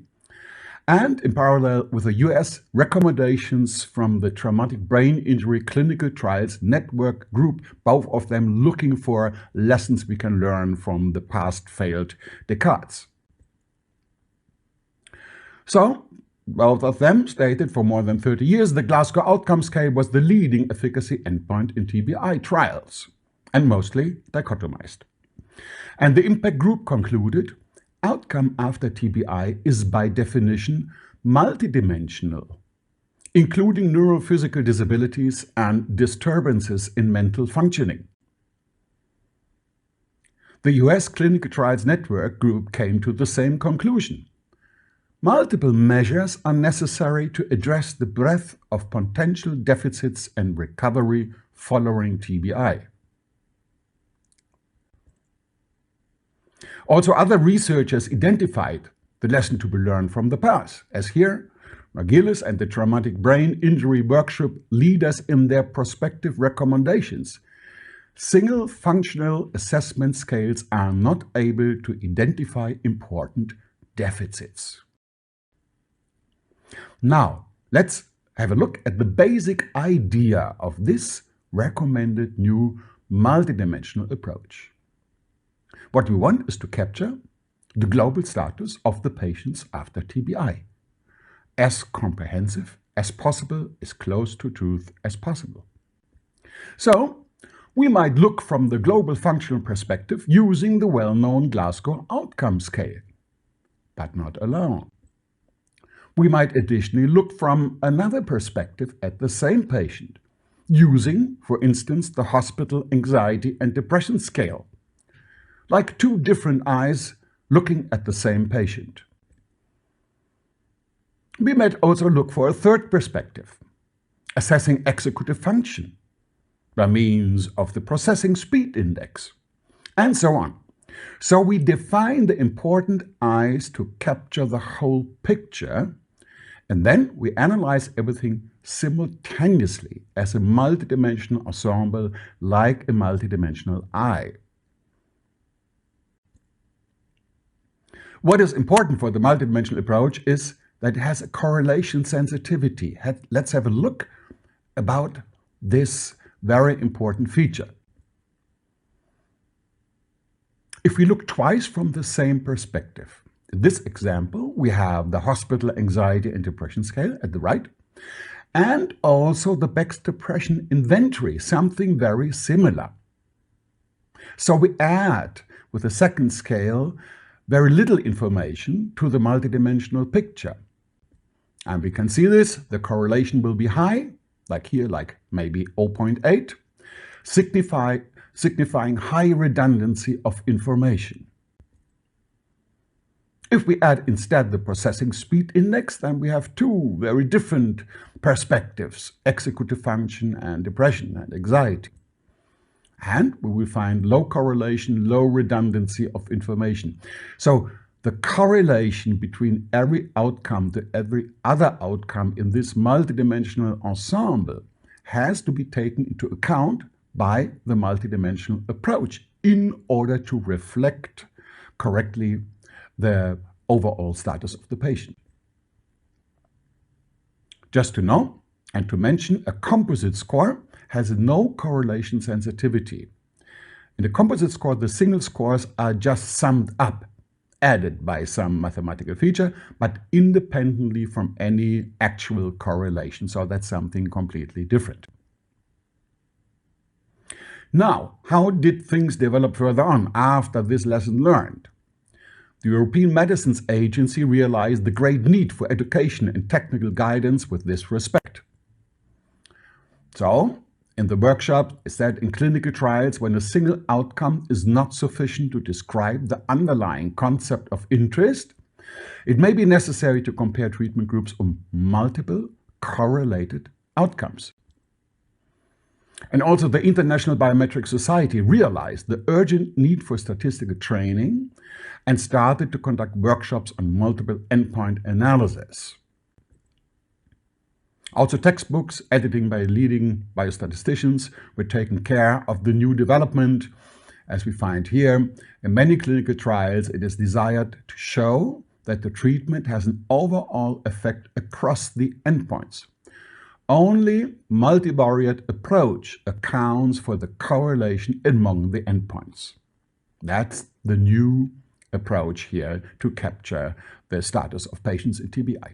and in parallel with the US recommendations from the Traumatic Brain Injury Clinical Trials Network Group, both of them looking for lessons we can learn from the past failed decades. So, both of them stated for more than 30 years the Glasgow Outcome Scale was the leading efficacy endpoint in TBI trials, and mostly dichotomized. And the impact group concluded outcome after TBI is by definition multidimensional, including neurophysical disabilities and disturbances in mental functioning. The US Clinical Trials Network Group came to the same conclusion. Multiple measures are necessary to address the breadth of potential deficits and recovery following TBI. Also, other researchers identified the lesson to be learned from the past, as here, McGillis and the Traumatic Brain Injury Workshop lead us in their prospective recommendations. Single functional assessment scales are not able to identify important deficits. Now, let's have a look at the basic idea of this recommended new multidimensional approach. What we want is to capture the global status of the patients after TBI, as comprehensive as possible, as close to truth as possible. So, we might look from the global functional perspective using the well-known Glasgow Outcome Scale, but not alone. We might additionally look from another perspective at the same patient, using, for instance, the Hospital Anxiety and Depression Scale, like two different eyes looking at the same patient. We might also look for a third perspective, assessing executive function by means of the processing speed index, and so on. So we define the important eyes to capture the whole picture, and then we analyze everything simultaneously as a multidimensional ensemble, like a multidimensional eye. What is important for the multidimensional approach is that it has a correlation sensitivity. Let's have a look about this very important feature. If we look twice from the same perspective, in this example, we have the Hospital Anxiety and Depression Scale at the right, and also the Beck's Depression Inventory, something very similar. So we add, with the second scale, very little information to the multidimensional picture. And we can see this, the correlation will be high, like here, like maybe 0.8, signifying high redundancy of information. If we add instead the processing speed index, then we have two very different perspectives, executive function and depression and anxiety. And we will find low correlation, low redundancy of information. So the correlation between every outcome to every other outcome in this multidimensional ensemble has to be taken into account by the multidimensional approach in order to reflect correctly the overall status of the patient. Just to know and to mention, a composite score has no correlation sensitivity. In the composite score, the single scores are just summed up added by some mathematical feature, but independently from any actual correlation. So that's something completely different. Now, how did things develop further on after this lesson learned? The European Medicines Agency realized the great need for education and technical guidance with this respect. So, in the workshop, it said in clinical trials, when a single outcome is not sufficient to describe the underlying concept of interest, it may be necessary to compare treatment groups on multiple correlated outcomes. And also the International Biometric Society realized the urgent need for statistical training and started to conduct workshops on multiple endpoint analysis. Also, textbooks editing by leading biostatisticians were taking care of the new development. As we find here, in many clinical trials, it is desired to show that the treatment has an overall effect across the endpoints. Only multivariate approach accounts for the correlation among the endpoints. That's the new approach here to capture the status of patients in TBI.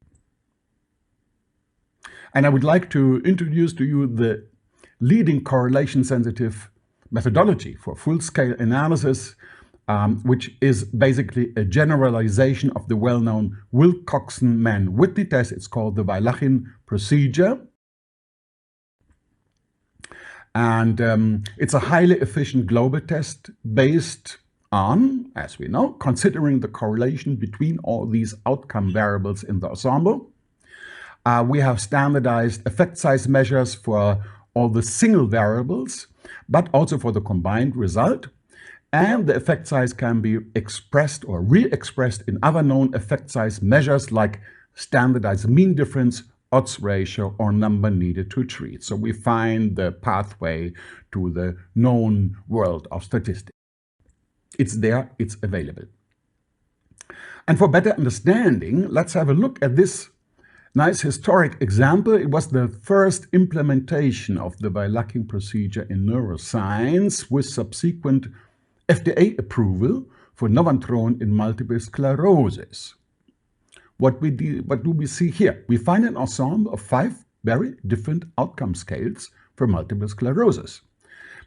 And I would like to introduce to you the leading correlation-sensitive methodology for full-scale analysis, which is basically a generalization of the well-known Wilcoxon-Mann-Whitney test. It's called the Wallachin procedure. And it's a highly efficient global test based on, as we know, considering the correlation between all these outcome variables in the ensemble. We have standardized effect size measures for all the single variables, but also for the combined result. And the effect size can be expressed or re-expressed in other known effect size measures like standardized mean difference, odds ratio, or number needed to treat. So we find the pathway to the known world of statistics. It's there, it's available. And for better understanding, let's have a look at this nice historic example. It was the first implementation of the Wallachin procedure in neuroscience with subsequent FDA approval for Novantrone in multiple sclerosis. What do we see here? We find an ensemble of 5 very different outcome scales for multiple sclerosis,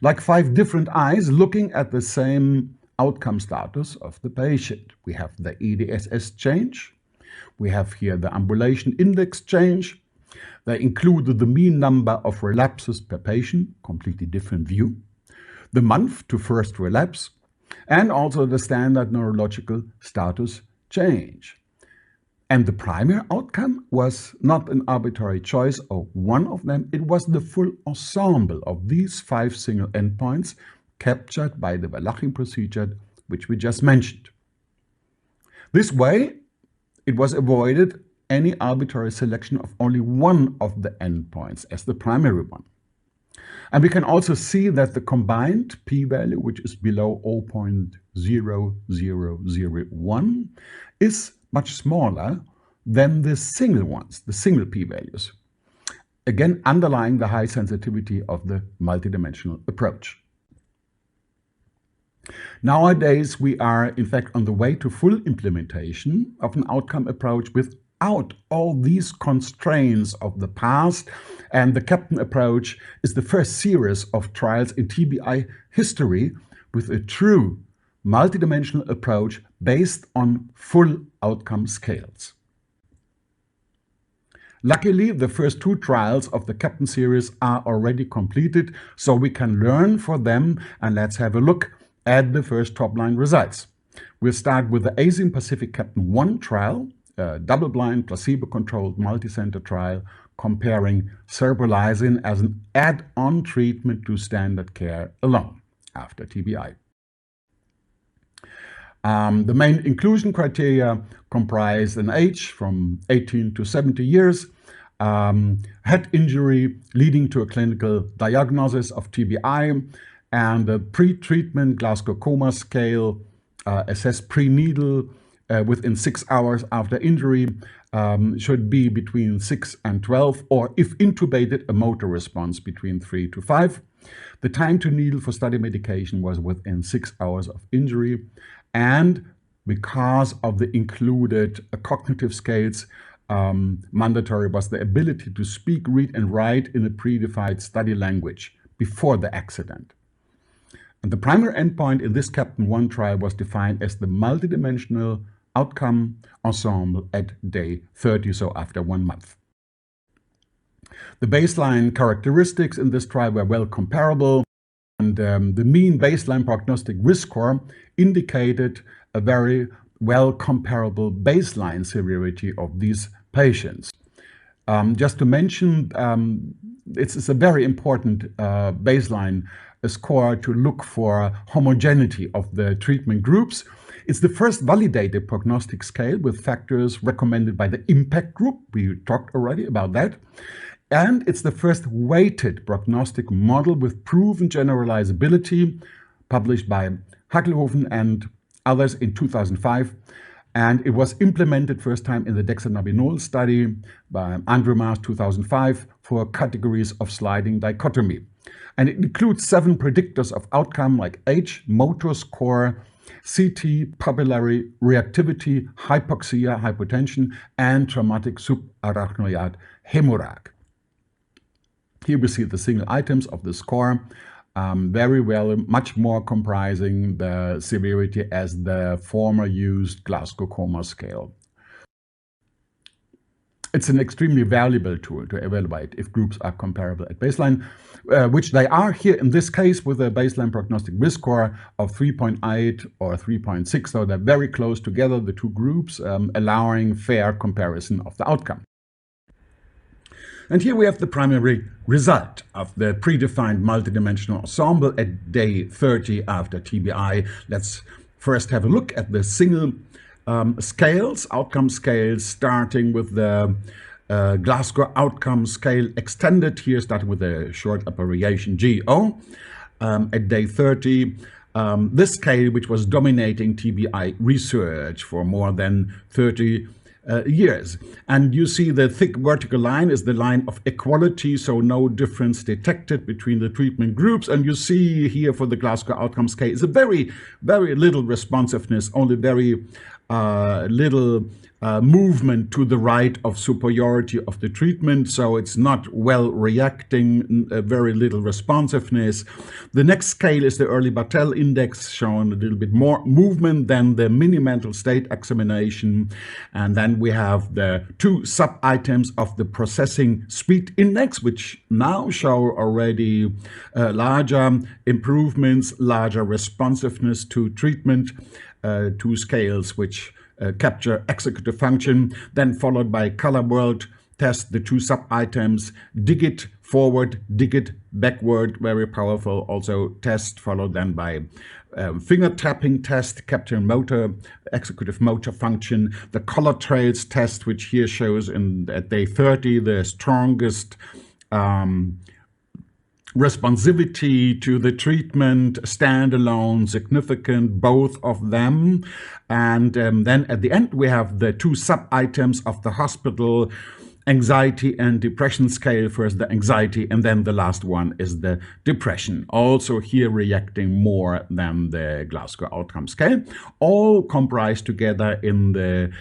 like 5 different eyes looking at the same outcome status of the patient. We have the EDSS change. We have here the ambulation index change. They included the mean number of relapses per patient, completely different view, the month to first relapse, and also the standard neurological status change. And the primary outcome was not an arbitrary choice of one of them. It was the full ensemble of these 5 single endpoints captured by the Wallachin procedure, which we just mentioned. This way, it was avoided any arbitrary selection of only one of the endpoints as the primary one. And we can also see that the combined p-value, which is below 0.0001, is much smaller than the single ones, the single p-values, again underlying the high sensitivity of the multidimensional approach. Nowadays, we are in fact on the way to full implementation of an outcome approach without all these constraints of the past, and the Captain approach is the first series of trials in TBI history with a true multidimensional approach based on full outcome scales. Luckily, the first 2 trials of the Captain series are already completed, so we can learn from them, and let's have a look at the first top-line results. We'll start with the Asian Pacific Captain 1 trial, a double-blind, placebo-controlled, multi-center trial comparing cerebrolizine as an add-on treatment to standard care alone after TBI. The main inclusion criteria comprise an age from 18 to 70 years, head injury leading to a clinical diagnosis of TBI, and a pre-treatment Glasgow Coma Scale assessed prenatal within 6 hours after injury, should be between 6 and 12, or if intubated, a motor response between 3 to 5. The time to needle for study medication was within 6 hours of injury, and because of the included cognitive scales. Mandatory was the ability to speak, read, and write in a predefined study language before the accident. And the primary endpoint in this CAPTAIN-1 trial was defined as the multidimensional outcome ensemble at day 30, so after 1 month. The baseline characteristics in this trial were well comparable, and the mean baseline prognostic risk score indicated a very well comparable baseline severity of these patients. Just to mention, it's a very important baseline score to look for homogeneity of the treatment groups. It's the first validated prognostic scale with factors recommended by the impact group. We talked already about that. And it's the first weighted prognostic model with proven generalizability, published by Hagelhofen and others in 2005. And it was implemented first time in the dexanabinol study by Andrew Mars 2005 for categories of sliding dichotomy. And it includes 7 predictors of outcome like age, motor score, CT, papillary reactivity, hypoxia, hypotension, and traumatic subarachnoid hemorrhage. Here we see the single items of the score, very well, much more comprising the severity as the former used Glasgow Coma scale. It's an extremely valuable tool to evaluate if groups are comparable at baseline, which they are here in this case with a baseline prognostic risk score of 3.8 or 3.6. So they're very close together, the two groups, allowing fair comparison of the outcome. And here we have the primary result of the predefined multidimensional ensemble at day 30 after TBI. Let's first have a look at the single scales, outcome scales, starting with the Glasgow outcome scale extended here, starting with a short abbreviation GO at day 30. This scale, which was dominating TBI research for more than 30 years. And you see the thick vertical line is the line of equality, so no difference detected between the treatment groups. And you see here for the Glasgow outcome scale is a very, very little responsiveness, only very little movement to the right of superiority of the treatment, so it's not well reacting, very little responsiveness. The next scale is the early Bartel index, showing a little bit more movement than the mini-mental state examination. And then we have the 2 sub-items of the processing speed index, which now show already larger improvements, larger responsiveness to treatment, 2 scales which capture executive function, then followed by color world test, the 2 sub-items, digit forward, digit backward, very powerful also test, followed then by finger tapping test, capturing motor, executive motor function, the color trails test, which here shows at day 30 the strongest responsivity to the treatment, standalone, significant, both of them. And then at the end, we have the 2 sub-items of the hospital anxiety and depression scale. First the anxiety, and then the last one is the depression. Also here reacting more than the Glasgow outcome scale. All comprised together in the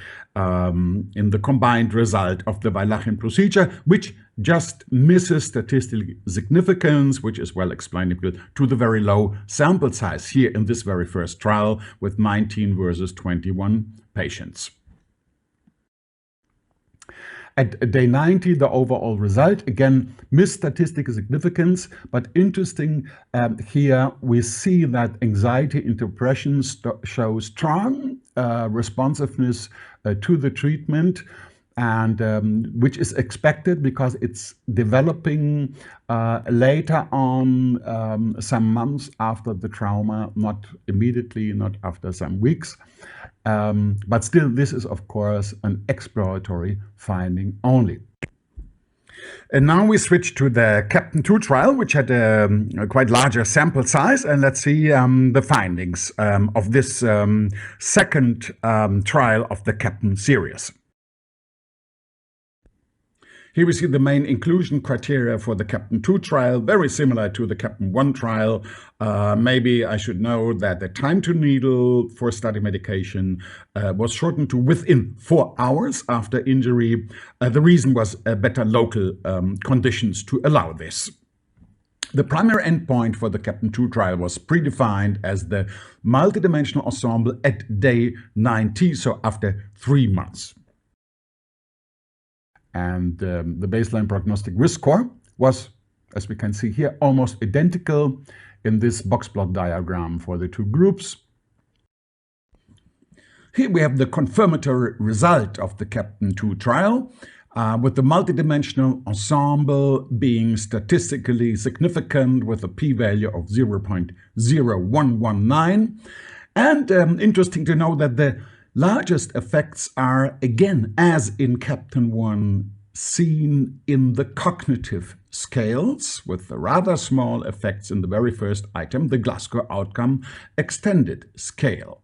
combined result of the Walachian procedure, which just misses statistical significance, which is well explainable to the very low sample size here in this very first trial with 19 versus 21 patients. At day 90, the overall result, again, missed statistical significance, but interesting, here we see that anxiety and depression show strong responsiveness to the treatment, and which is expected because it's developing later on, some months after the trauma, not immediately, not after some weeks. But still, this is, of course, an exploratory finding only. And now we switch to the CAPTAIN-2 trial, which had a quite larger sample size. And let's see the findings of this second trial of the CAPTAIN series. Here we see the main inclusion criteria for the CAPTAIN 2 trial, very similar to the CAPTAIN 1 trial. Maybe I should know that the time to needle for study medication was shortened to within 4 hours after injury. The reason was better local conditions to allow this. The primary endpoint for the CAPTAIN 2 trial was predefined as the multidimensional ensemble at day 90, so after 3 months. And the baseline prognostic risk score was, as we can see here, almost identical in this box plot diagram for the two groups. Here we have the confirmatory result of the CAPTAIN 2 trial, with the multidimensional ensemble being statistically significant with a p-value of 0.0119. And interesting to know that the largest effects are, again, as in CAPTAIN 1, seen in the cognitive scales, with the rather small effects in the very first item, the Glasgow Outcome Extended Scale.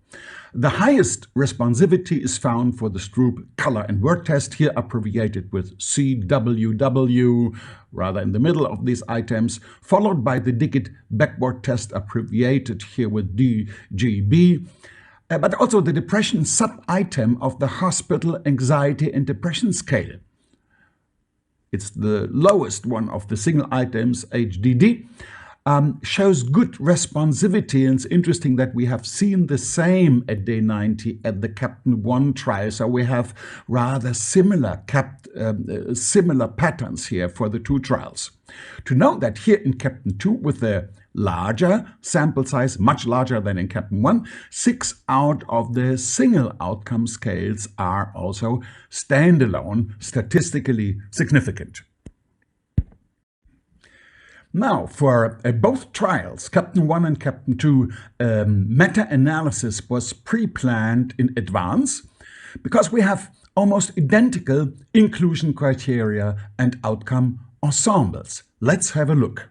The highest responsivity is found for the Stroop Color and Word Test, here abbreviated with CWW, rather in the middle of these items, followed by the Digit Backward Test, abbreviated here with DGB, but also the depression sub-item of the Hospital Anxiety and Depression Scale. It's the lowest one of the single items, HDD, shows good responsivity, and it's interesting that we have seen the same at day 90 at the CAPTAIN 1 trial, so we have rather similar patterns here for the two trials. To note that here in CAPTAIN 2, with the larger sample size, much larger than in CAPTAIN 1, 6 out of the single outcome scales are also standalone, statistically significant. Now, for both trials, CAPTAIN 1 and CAPTAIN 2, meta-analysis was pre-planned in advance because we have almost identical inclusion criteria and outcome ensembles. Let's have a look.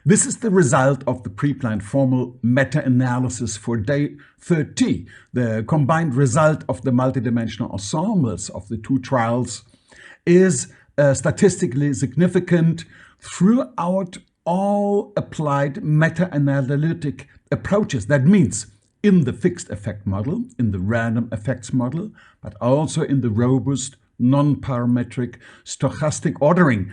This is the result of the pre-planned formal meta-analysis for day 30. The combined result of the multidimensional ensembles of the two trials is statistically significant throughout all applied meta-analytic approaches. That means in the fixed effect model, in the random effects model, but also in the robust non-parametric stochastic ordering.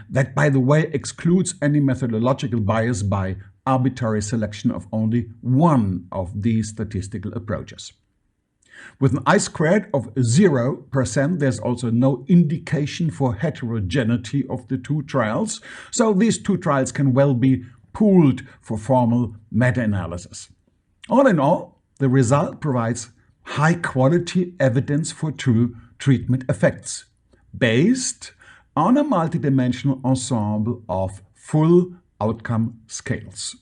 That, by the way, excludes any methodological bias by arbitrary selection of only one of these statistical approaches. With an I-squared of 0%, there's also no indication for heterogeneity of the two trials, so these two trials can well be pooled for formal meta-analysis. All in all, the result provides high-quality evidence for true treatment effects, based on a multidimensional ensemble of full outcome scales.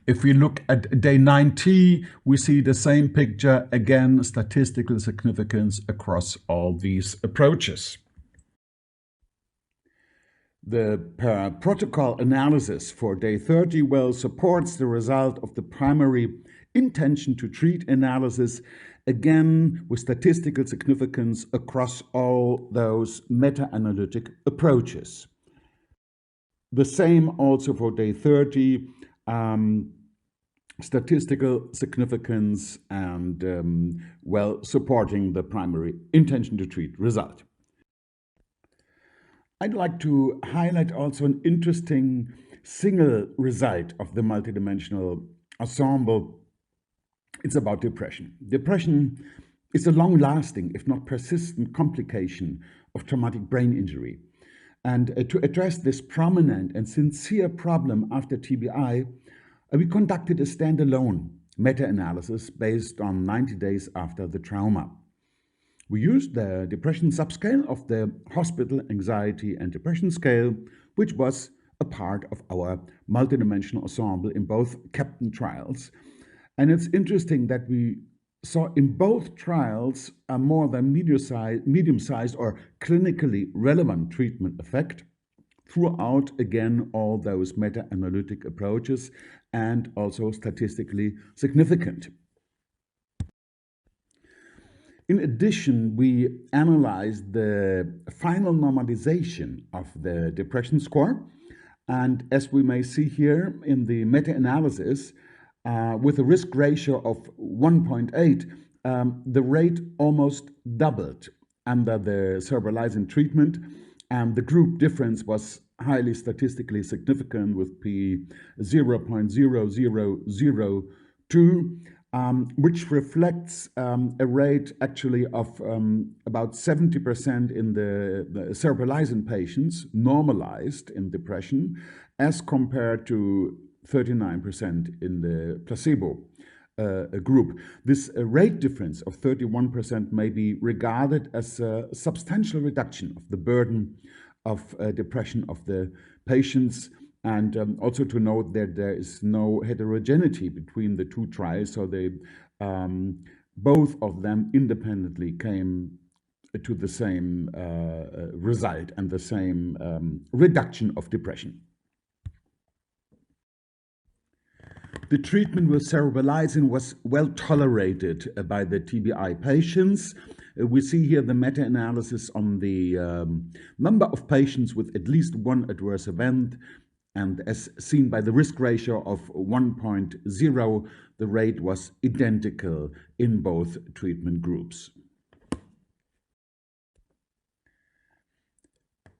If we look at day 90, we see the same picture, again, statistical significance across all these approaches. The protocol analysis for day 30 well supports the result of the primary intention to treat analysis, again with statistical significance across all those meta-analytic approaches. The same also for day 30, statistical significance and well supporting the primary intention to treat result. I'd like to highlight also an interesting single result of the multidimensional ensemble. It's about depression. Depression is a long-lasting, if not persistent, complication of traumatic brain injury. And to address this prominent and sincere problem after TBI, we conducted a standalone meta-analysis based on 90 days after the trauma. We used the depression subscale of the Hospital Anxiety and Depression Scale, which was a part of our multidimensional ensemble in both CAPTAIN trials. And it's interesting that we saw in both trials a more than medium-sized or clinically relevant treatment effect throughout, again, all those meta-analytic approaches, and also statistically significant. In addition, we analyzed the final normalization of the depression score. And as we may see here in the meta-analysis, with a risk ratio of 1.8, the rate almost doubled under the cerebralizing treatment, and the group difference was highly statistically significant with p 0.0002, which reflects a rate actually of about 70% in the cerebralizing patients normalized in depression, as compared to 39% in the placebo group. This rate difference of 31% may be regarded as a substantial reduction of the burden of depression of the patients, and also to note that there is no heterogeneity between the two trials, so they both of them independently came to the same result and the same reduction of depression. The treatment with cerebralizing was well tolerated by the TBI patients. We see here the meta-analysis on the number of patients with at least one adverse event, and as seen by the risk ratio of 1.0, the rate was identical in both treatment groups.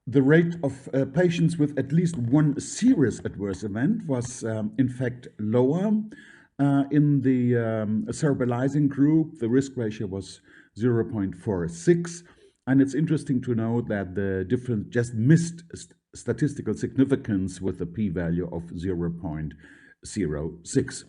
The rate of patients with at least one serious adverse event was in fact lower. In the cerebralizing group, the risk ratio was 0.46. And it's interesting to note that the difference just missed statistical significance with a p-value of 0.06.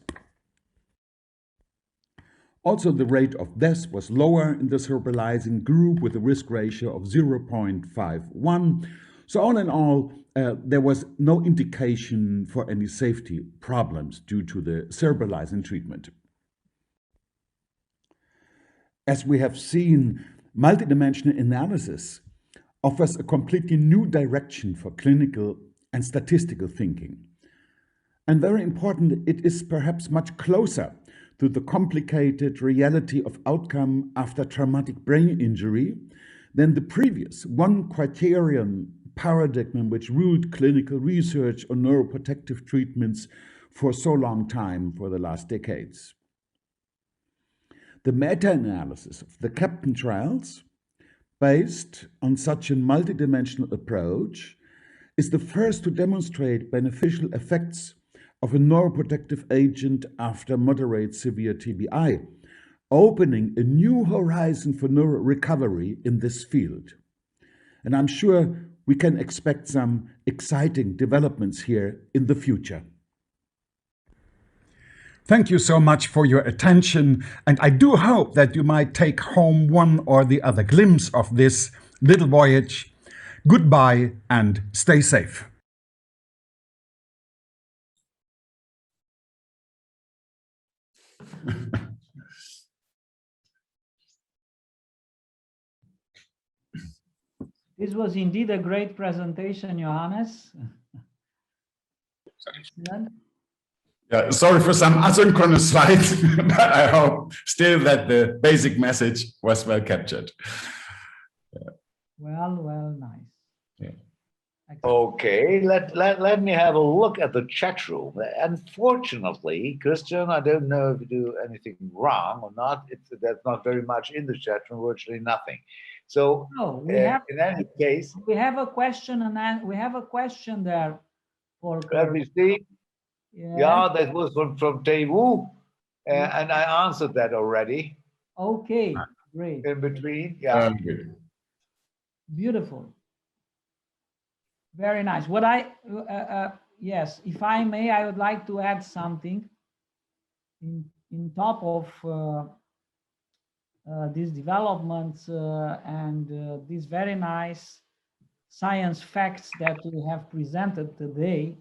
Also, the rate of death was lower in the cerebralizing group with a risk ratio of 0.51. So all in all, there was no indication for any safety problems due to the cerebralizing treatment. As we have seen, multidimensional analysis offers a completely new direction for clinical and statistical thinking. And very important, it is perhaps much closer to the complicated reality of outcome after traumatic brain injury than the previous one criterion paradigm which ruled clinical research on neuroprotective treatments for so long time for the last decades. The meta-analysis of the CAPTAIN trials, based on such a multidimensional approach, is the first to demonstrate beneficial effects of a neuroprotective agent after moderate severe TBI, opening a new horizon for neuro recovery in this field. And I'm sure we can expect some exciting developments here in the future. Thank you so much for your attention, and I do hope that you might take home one or the other glimpse of this little voyage. Goodbye and stay safe. This was indeed a great presentation, Johannes. Excellent. Yeah, sorry for some asynchronous slides, but I hope still that the basic message was well captured. Yeah. Well, nice. Yeah. Okay, let me have a look at the chat room. Unfortunately, Christian, I don't know if you do anything wrong or not. That's not very much in the chat room, virtually nothing. So in any case, we have a question, and we have a question there for. Let me see. Yeah, that was from Daewoo, and I answered that already. Okay, great. In between, yeah. Beautiful. Very nice. What yes, if I may, I would like to add something in top of these developments and these very nice science facts that we have presented today.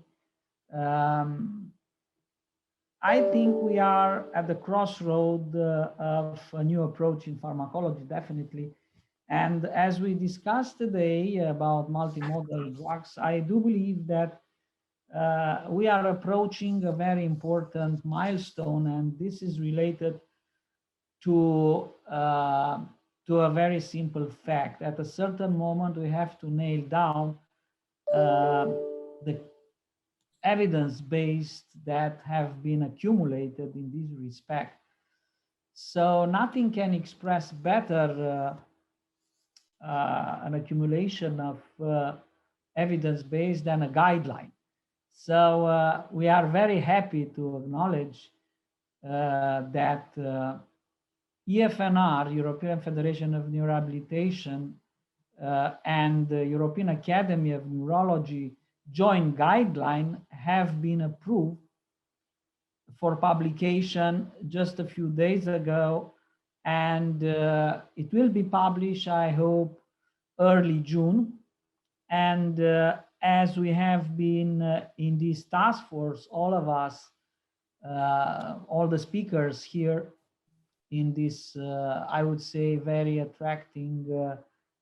I think we are at the crossroad of a new approach in pharmacology, definitely. And as we discussed today about multimodal drugs, I do believe that we are approaching a very important milestone, and this is related to a very simple fact. At a certain moment, we have to nail down the evidence based that have been accumulated in this respect. So nothing can express better an accumulation of evidence based than a guideline. So we are very happy to acknowledge that EFNR, European Federation of Neurorehabilitation, and the European Academy of Neurology joint guideline have been approved for publication just a few days ago, and it will be published, I hope, early June. And as we have been in this task force, all of us, all the speakers here in this, I would say, very attracting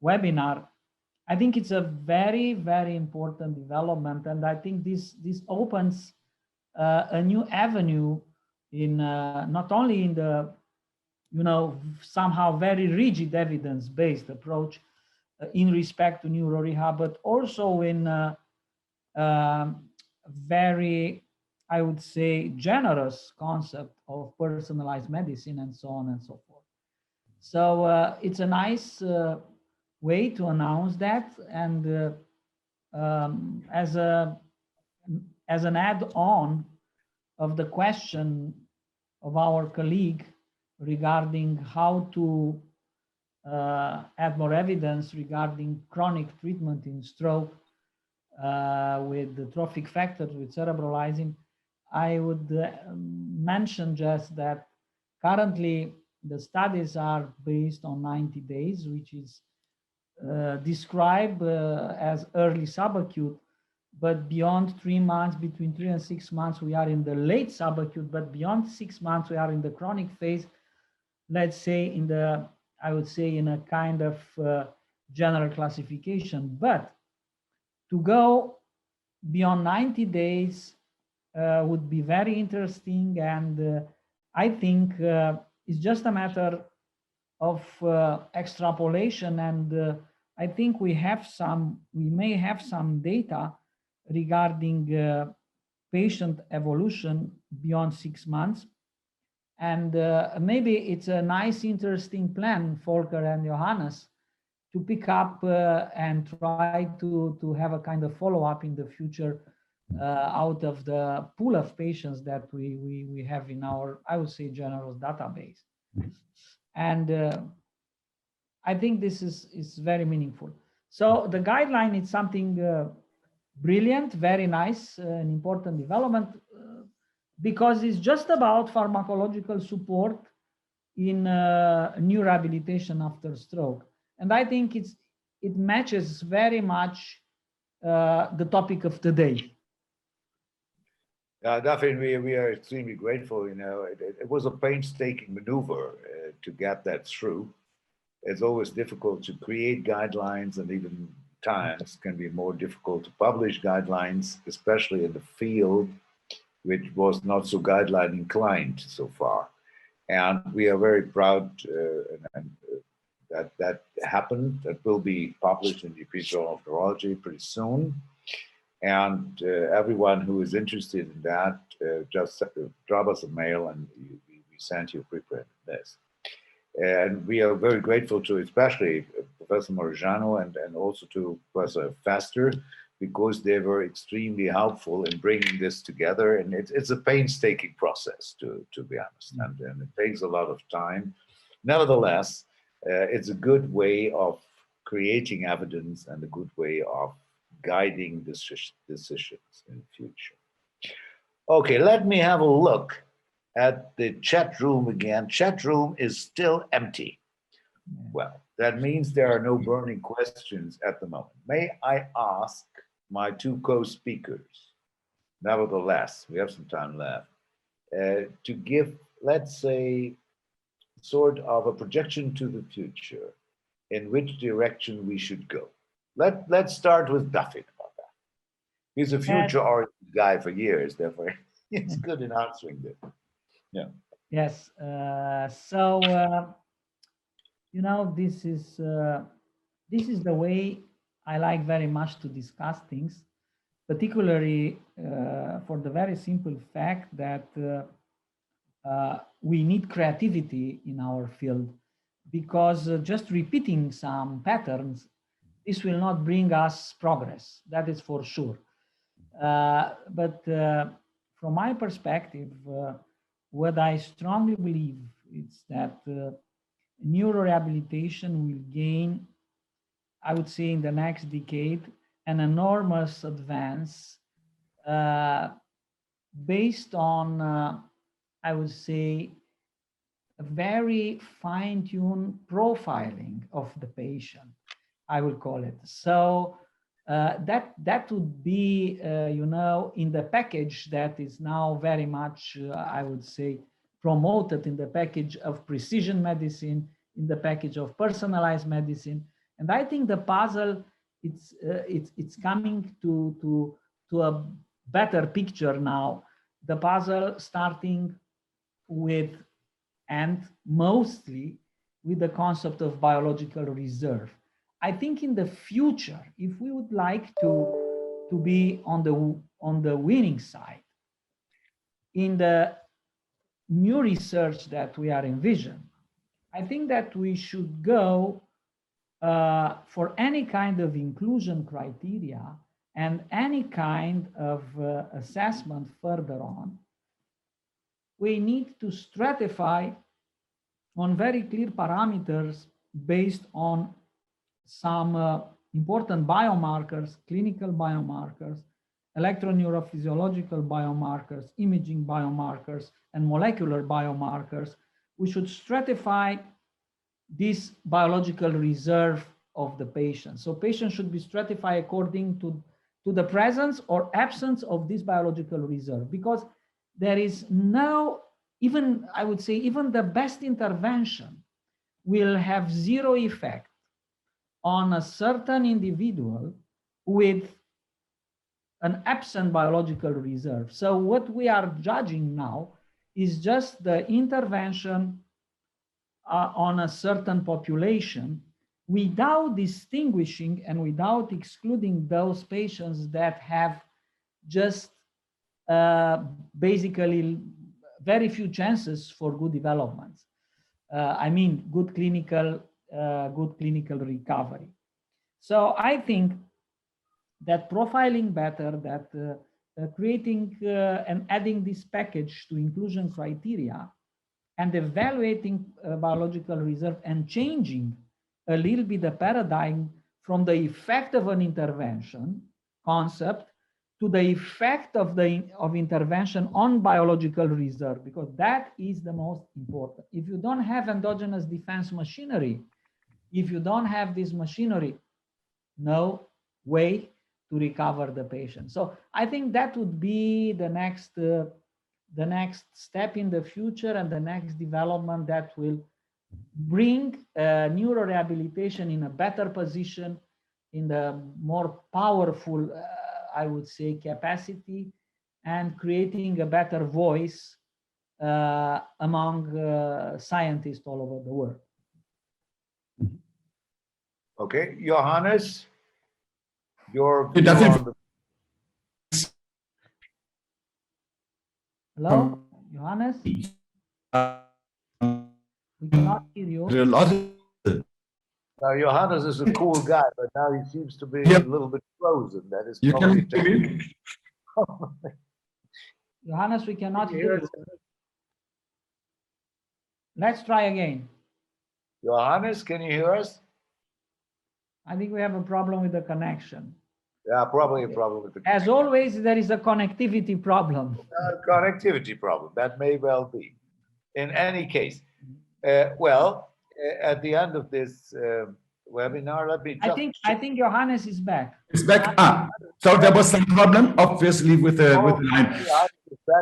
webinar, I think it's a very, very important development. And I think this opens a new avenue in not only in the, somehow very rigid evidence-based approach in respect to neurorehab, but also in very, I would say, generous concept of personalized medicine and so on and so forth. So it's a nice way to announce that. And as an add-on of the question of our colleague regarding how to add more evidence regarding chronic treatment in stroke with the trophic factors, with cerebralizing, I would mention just that currently the studies are based on 90 days, which is described as early subacute, but beyond 3 months, between 3 and 6 months, we are in the late subacute, but beyond 6 months, we are in the chronic phase, let's say in the, I would say, in a kind of general classification. But to go beyond 90 days would be very interesting. And I think it's just a matter of extrapolation. And I think we may have some data regarding patient evolution beyond 6 months. And maybe it's a nice, interesting plan, Volker and Johannes, to pick up and try to have a kind of follow-up in the future out of the pool of patients that we have in our, I would say, general database. And I think this is very meaningful. So the guideline is something brilliant, very nice, an important development, because it's just about pharmacological support in neurorehabilitation after stroke. And I think it matches very much the topic of today. Definitely, we are extremely grateful. It was a painstaking maneuver to get that through. It's always difficult to create guidelines, and even times can be more difficult to publish guidelines, especially in the field which was not so guideline inclined so far. And we are very proud that happened. That will be published in the European Journal of Neurology pretty soon. And everyone who is interested in that, just drop us a mail and we send you a preprint of this. And we are very grateful to especially Professor Morijano and also to Professor Faster, because they were extremely helpful in bringing this together. And it's a painstaking process, to be honest, and it takes a lot of time. Nevertheless, it's a good way of creating evidence and a good way of guiding decisions in the future. Okay, let me have a look at the chat room again. Chat room is still empty. Well, that means there are no burning questions at the moment. May I ask my two co-speakers, nevertheless, we have some time left, to give, let's say, sort of a projection to the future in which direction we should go. Let's start with David about that. He's a future-oriented guy for years, therefore he's good in answering this. Yeah. Yes. This is the way I like very much to discuss things, particularly for the very simple fact that we need creativity in our field, because just repeating some patterns, this will not bring us progress. That is for sure. But from my perspective, what I strongly believe is that neurorehabilitation will gain, I would say, in the next decade, an enormous advance based on, I would say, a very fine-tuned profiling of the patient, I will call it. So that would be, in the package that is now very much, I would say, promoted in the package of precision medicine, in the package of personalized medicine. And I think the puzzle, it's coming to a better picture now. The puzzle starting with, and mostly with, the concept of biological reserve. I think in the future, if we would like to be on the winning side, in the new research that we are envisioning, I think that we should go for any kind of inclusion criteria and any kind of assessment further on. We need to stratify on very clear parameters based on some important biomarkers, clinical biomarkers, electroneurophysiological biomarkers, imaging biomarkers, and molecular biomarkers. We should stratify this biological reserve of the patient. So patients should be stratified according to the presence or absence of this biological reserve, because there is no, even, I would say, even the best intervention will have zero effect on a certain individual with an absent biological reserve. So what we are judging now is just the intervention on a certain population, without distinguishing and without excluding those patients that have just basically very few chances for good development. I mean, good clinical recovery. So I think that profiling better, that creating and adding this package to inclusion criteria and evaluating biological reserve and changing a little bit the paradigm from the effect of an intervention concept to the effect of intervention on biological reserve, because that is the most important. If you don't have endogenous defense machinery, if you don't have this machinery, no way to recover the patient. So I think that would be the next step in the future, and the next development that will bring neurorehabilitation in a better position, in the more powerful, I would say, capacity, and creating a better voice among scientists all over the world. Okay, Johannes, your Hello, Johannes? We cannot hear you. Now, Johannes is a cool guy, but now he seems to be a little bit frozen. That is probably Johannes, we cannot hear you. Let's try again. Johannes, can you hear us? I think we have a problem with the connection. Yeah, probably a problem with the connection. As always, there is a connectivity problem. Connectivity problem, that may well be. In any case, at the end of this webinar, let me just I think Johannes is back. It's back. So there was some problem, obviously, with the line.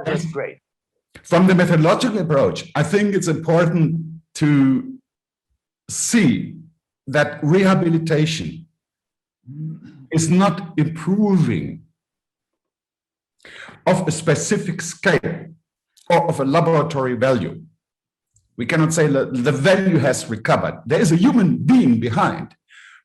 That's great. From the methodological approach, I think it's important to see that rehabilitation is not improving of a specific scale or of a laboratory value. We cannot say that the value has recovered. There is a human being behind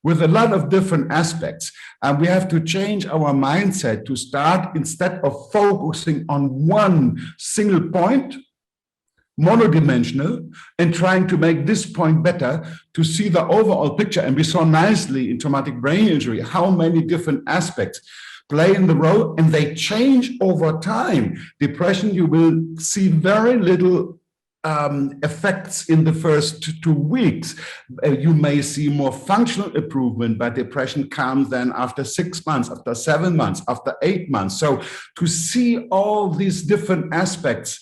with a lot of different aspects. And we have to change our mindset to start, instead of focusing on one single point, monodimensional, and trying to make this point better, to see the overall picture. And we saw nicely in traumatic brain injury how many different aspects play in the role, and they change over time. Depression, you will see very little effects in the first 2 weeks. You may see more functional improvement, but depression comes then after 6 months, after 7 months, after 8 months. So to see all these different aspects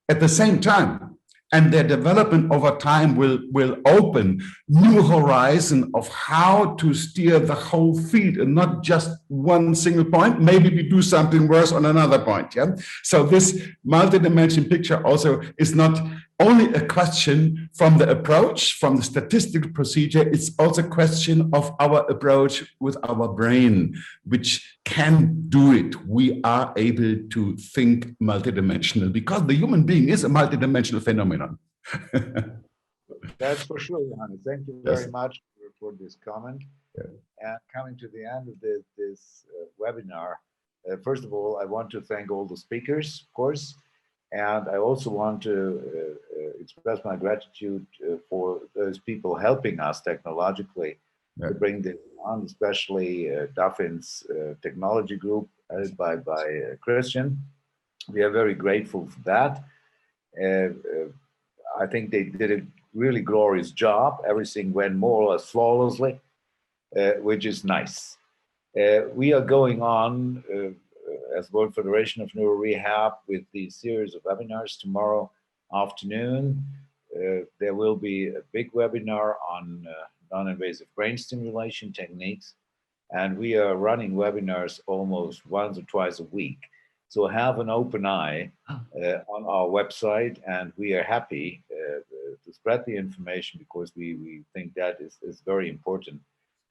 at the same time, and their development over time will open new horizon of how to steer the whole field, and not just one single point. Maybe we do something worse on another point. Yeah. So this multidimensional picture also is not only a question from the approach, from the statistical procedure. It's also a question of our approach with our brain, which can do it. We are able to think multidimensional because the human being is a multidimensional phenomenon. That's for sure, Johannes. Thank you very much for this comment. Yeah. And coming to the end of this webinar, first of all, I want to thank all the speakers, of course, and I also want to express my gratitude for those people helping us technologically to bring this on, especially Duffin's technology group led by Christian. We are very grateful for that. I think they did a really glorious job. Everything went more or less flawlessly, which is nice. We are going on as World Federation of Neurorehab with the series of webinars tomorrow afternoon. There will be a big webinar on non-invasive brain stimulation techniques, and we are running webinars almost once or twice a week. So have an open eye on our website, and we are happy to spread the information because we think that is very important,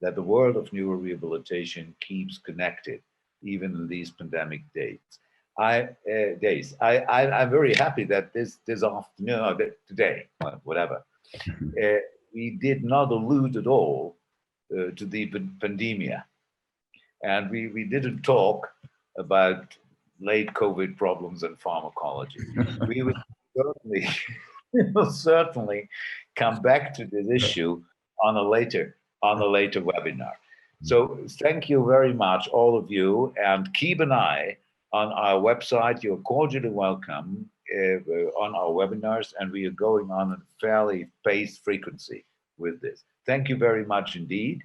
that the world of neurorehabilitation keeps connected even in these pandemic days. I'm very happy that this afternoon, or today, whatever, we did not allude at all to the pandemia, and we didn't talk about late COVID problems and pharmacology. We will certainly come back to this issue on a later webinar. So thank you very much, all of you, and keep an eye on our website. You're cordially welcome on our webinars, and we are going on a fairly paced frequency with this. Thank you very much indeed.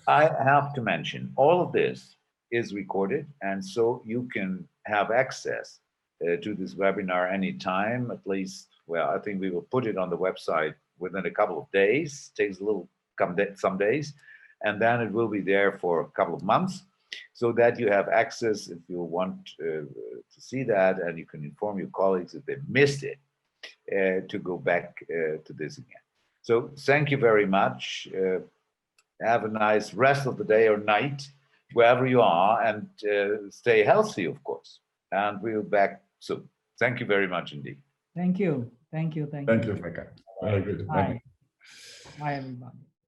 I have to mention, all of this is recorded, and so you can have access to this webinar anytime, at least, well, I think we will put it on the website within a couple of days. Takes a little, some days. And then it will be there for a couple of months, so that you have access if you want to see that, and you can inform your colleagues if they missed it to go back to this again. So thank you very much. Have a nice rest of the day or night, wherever you are, and stay healthy, of course. And we'll be back soon. Thank you very much indeed. Thank you. Thank you. Thank you, Franka. Very good. Bye. Bye, everybody.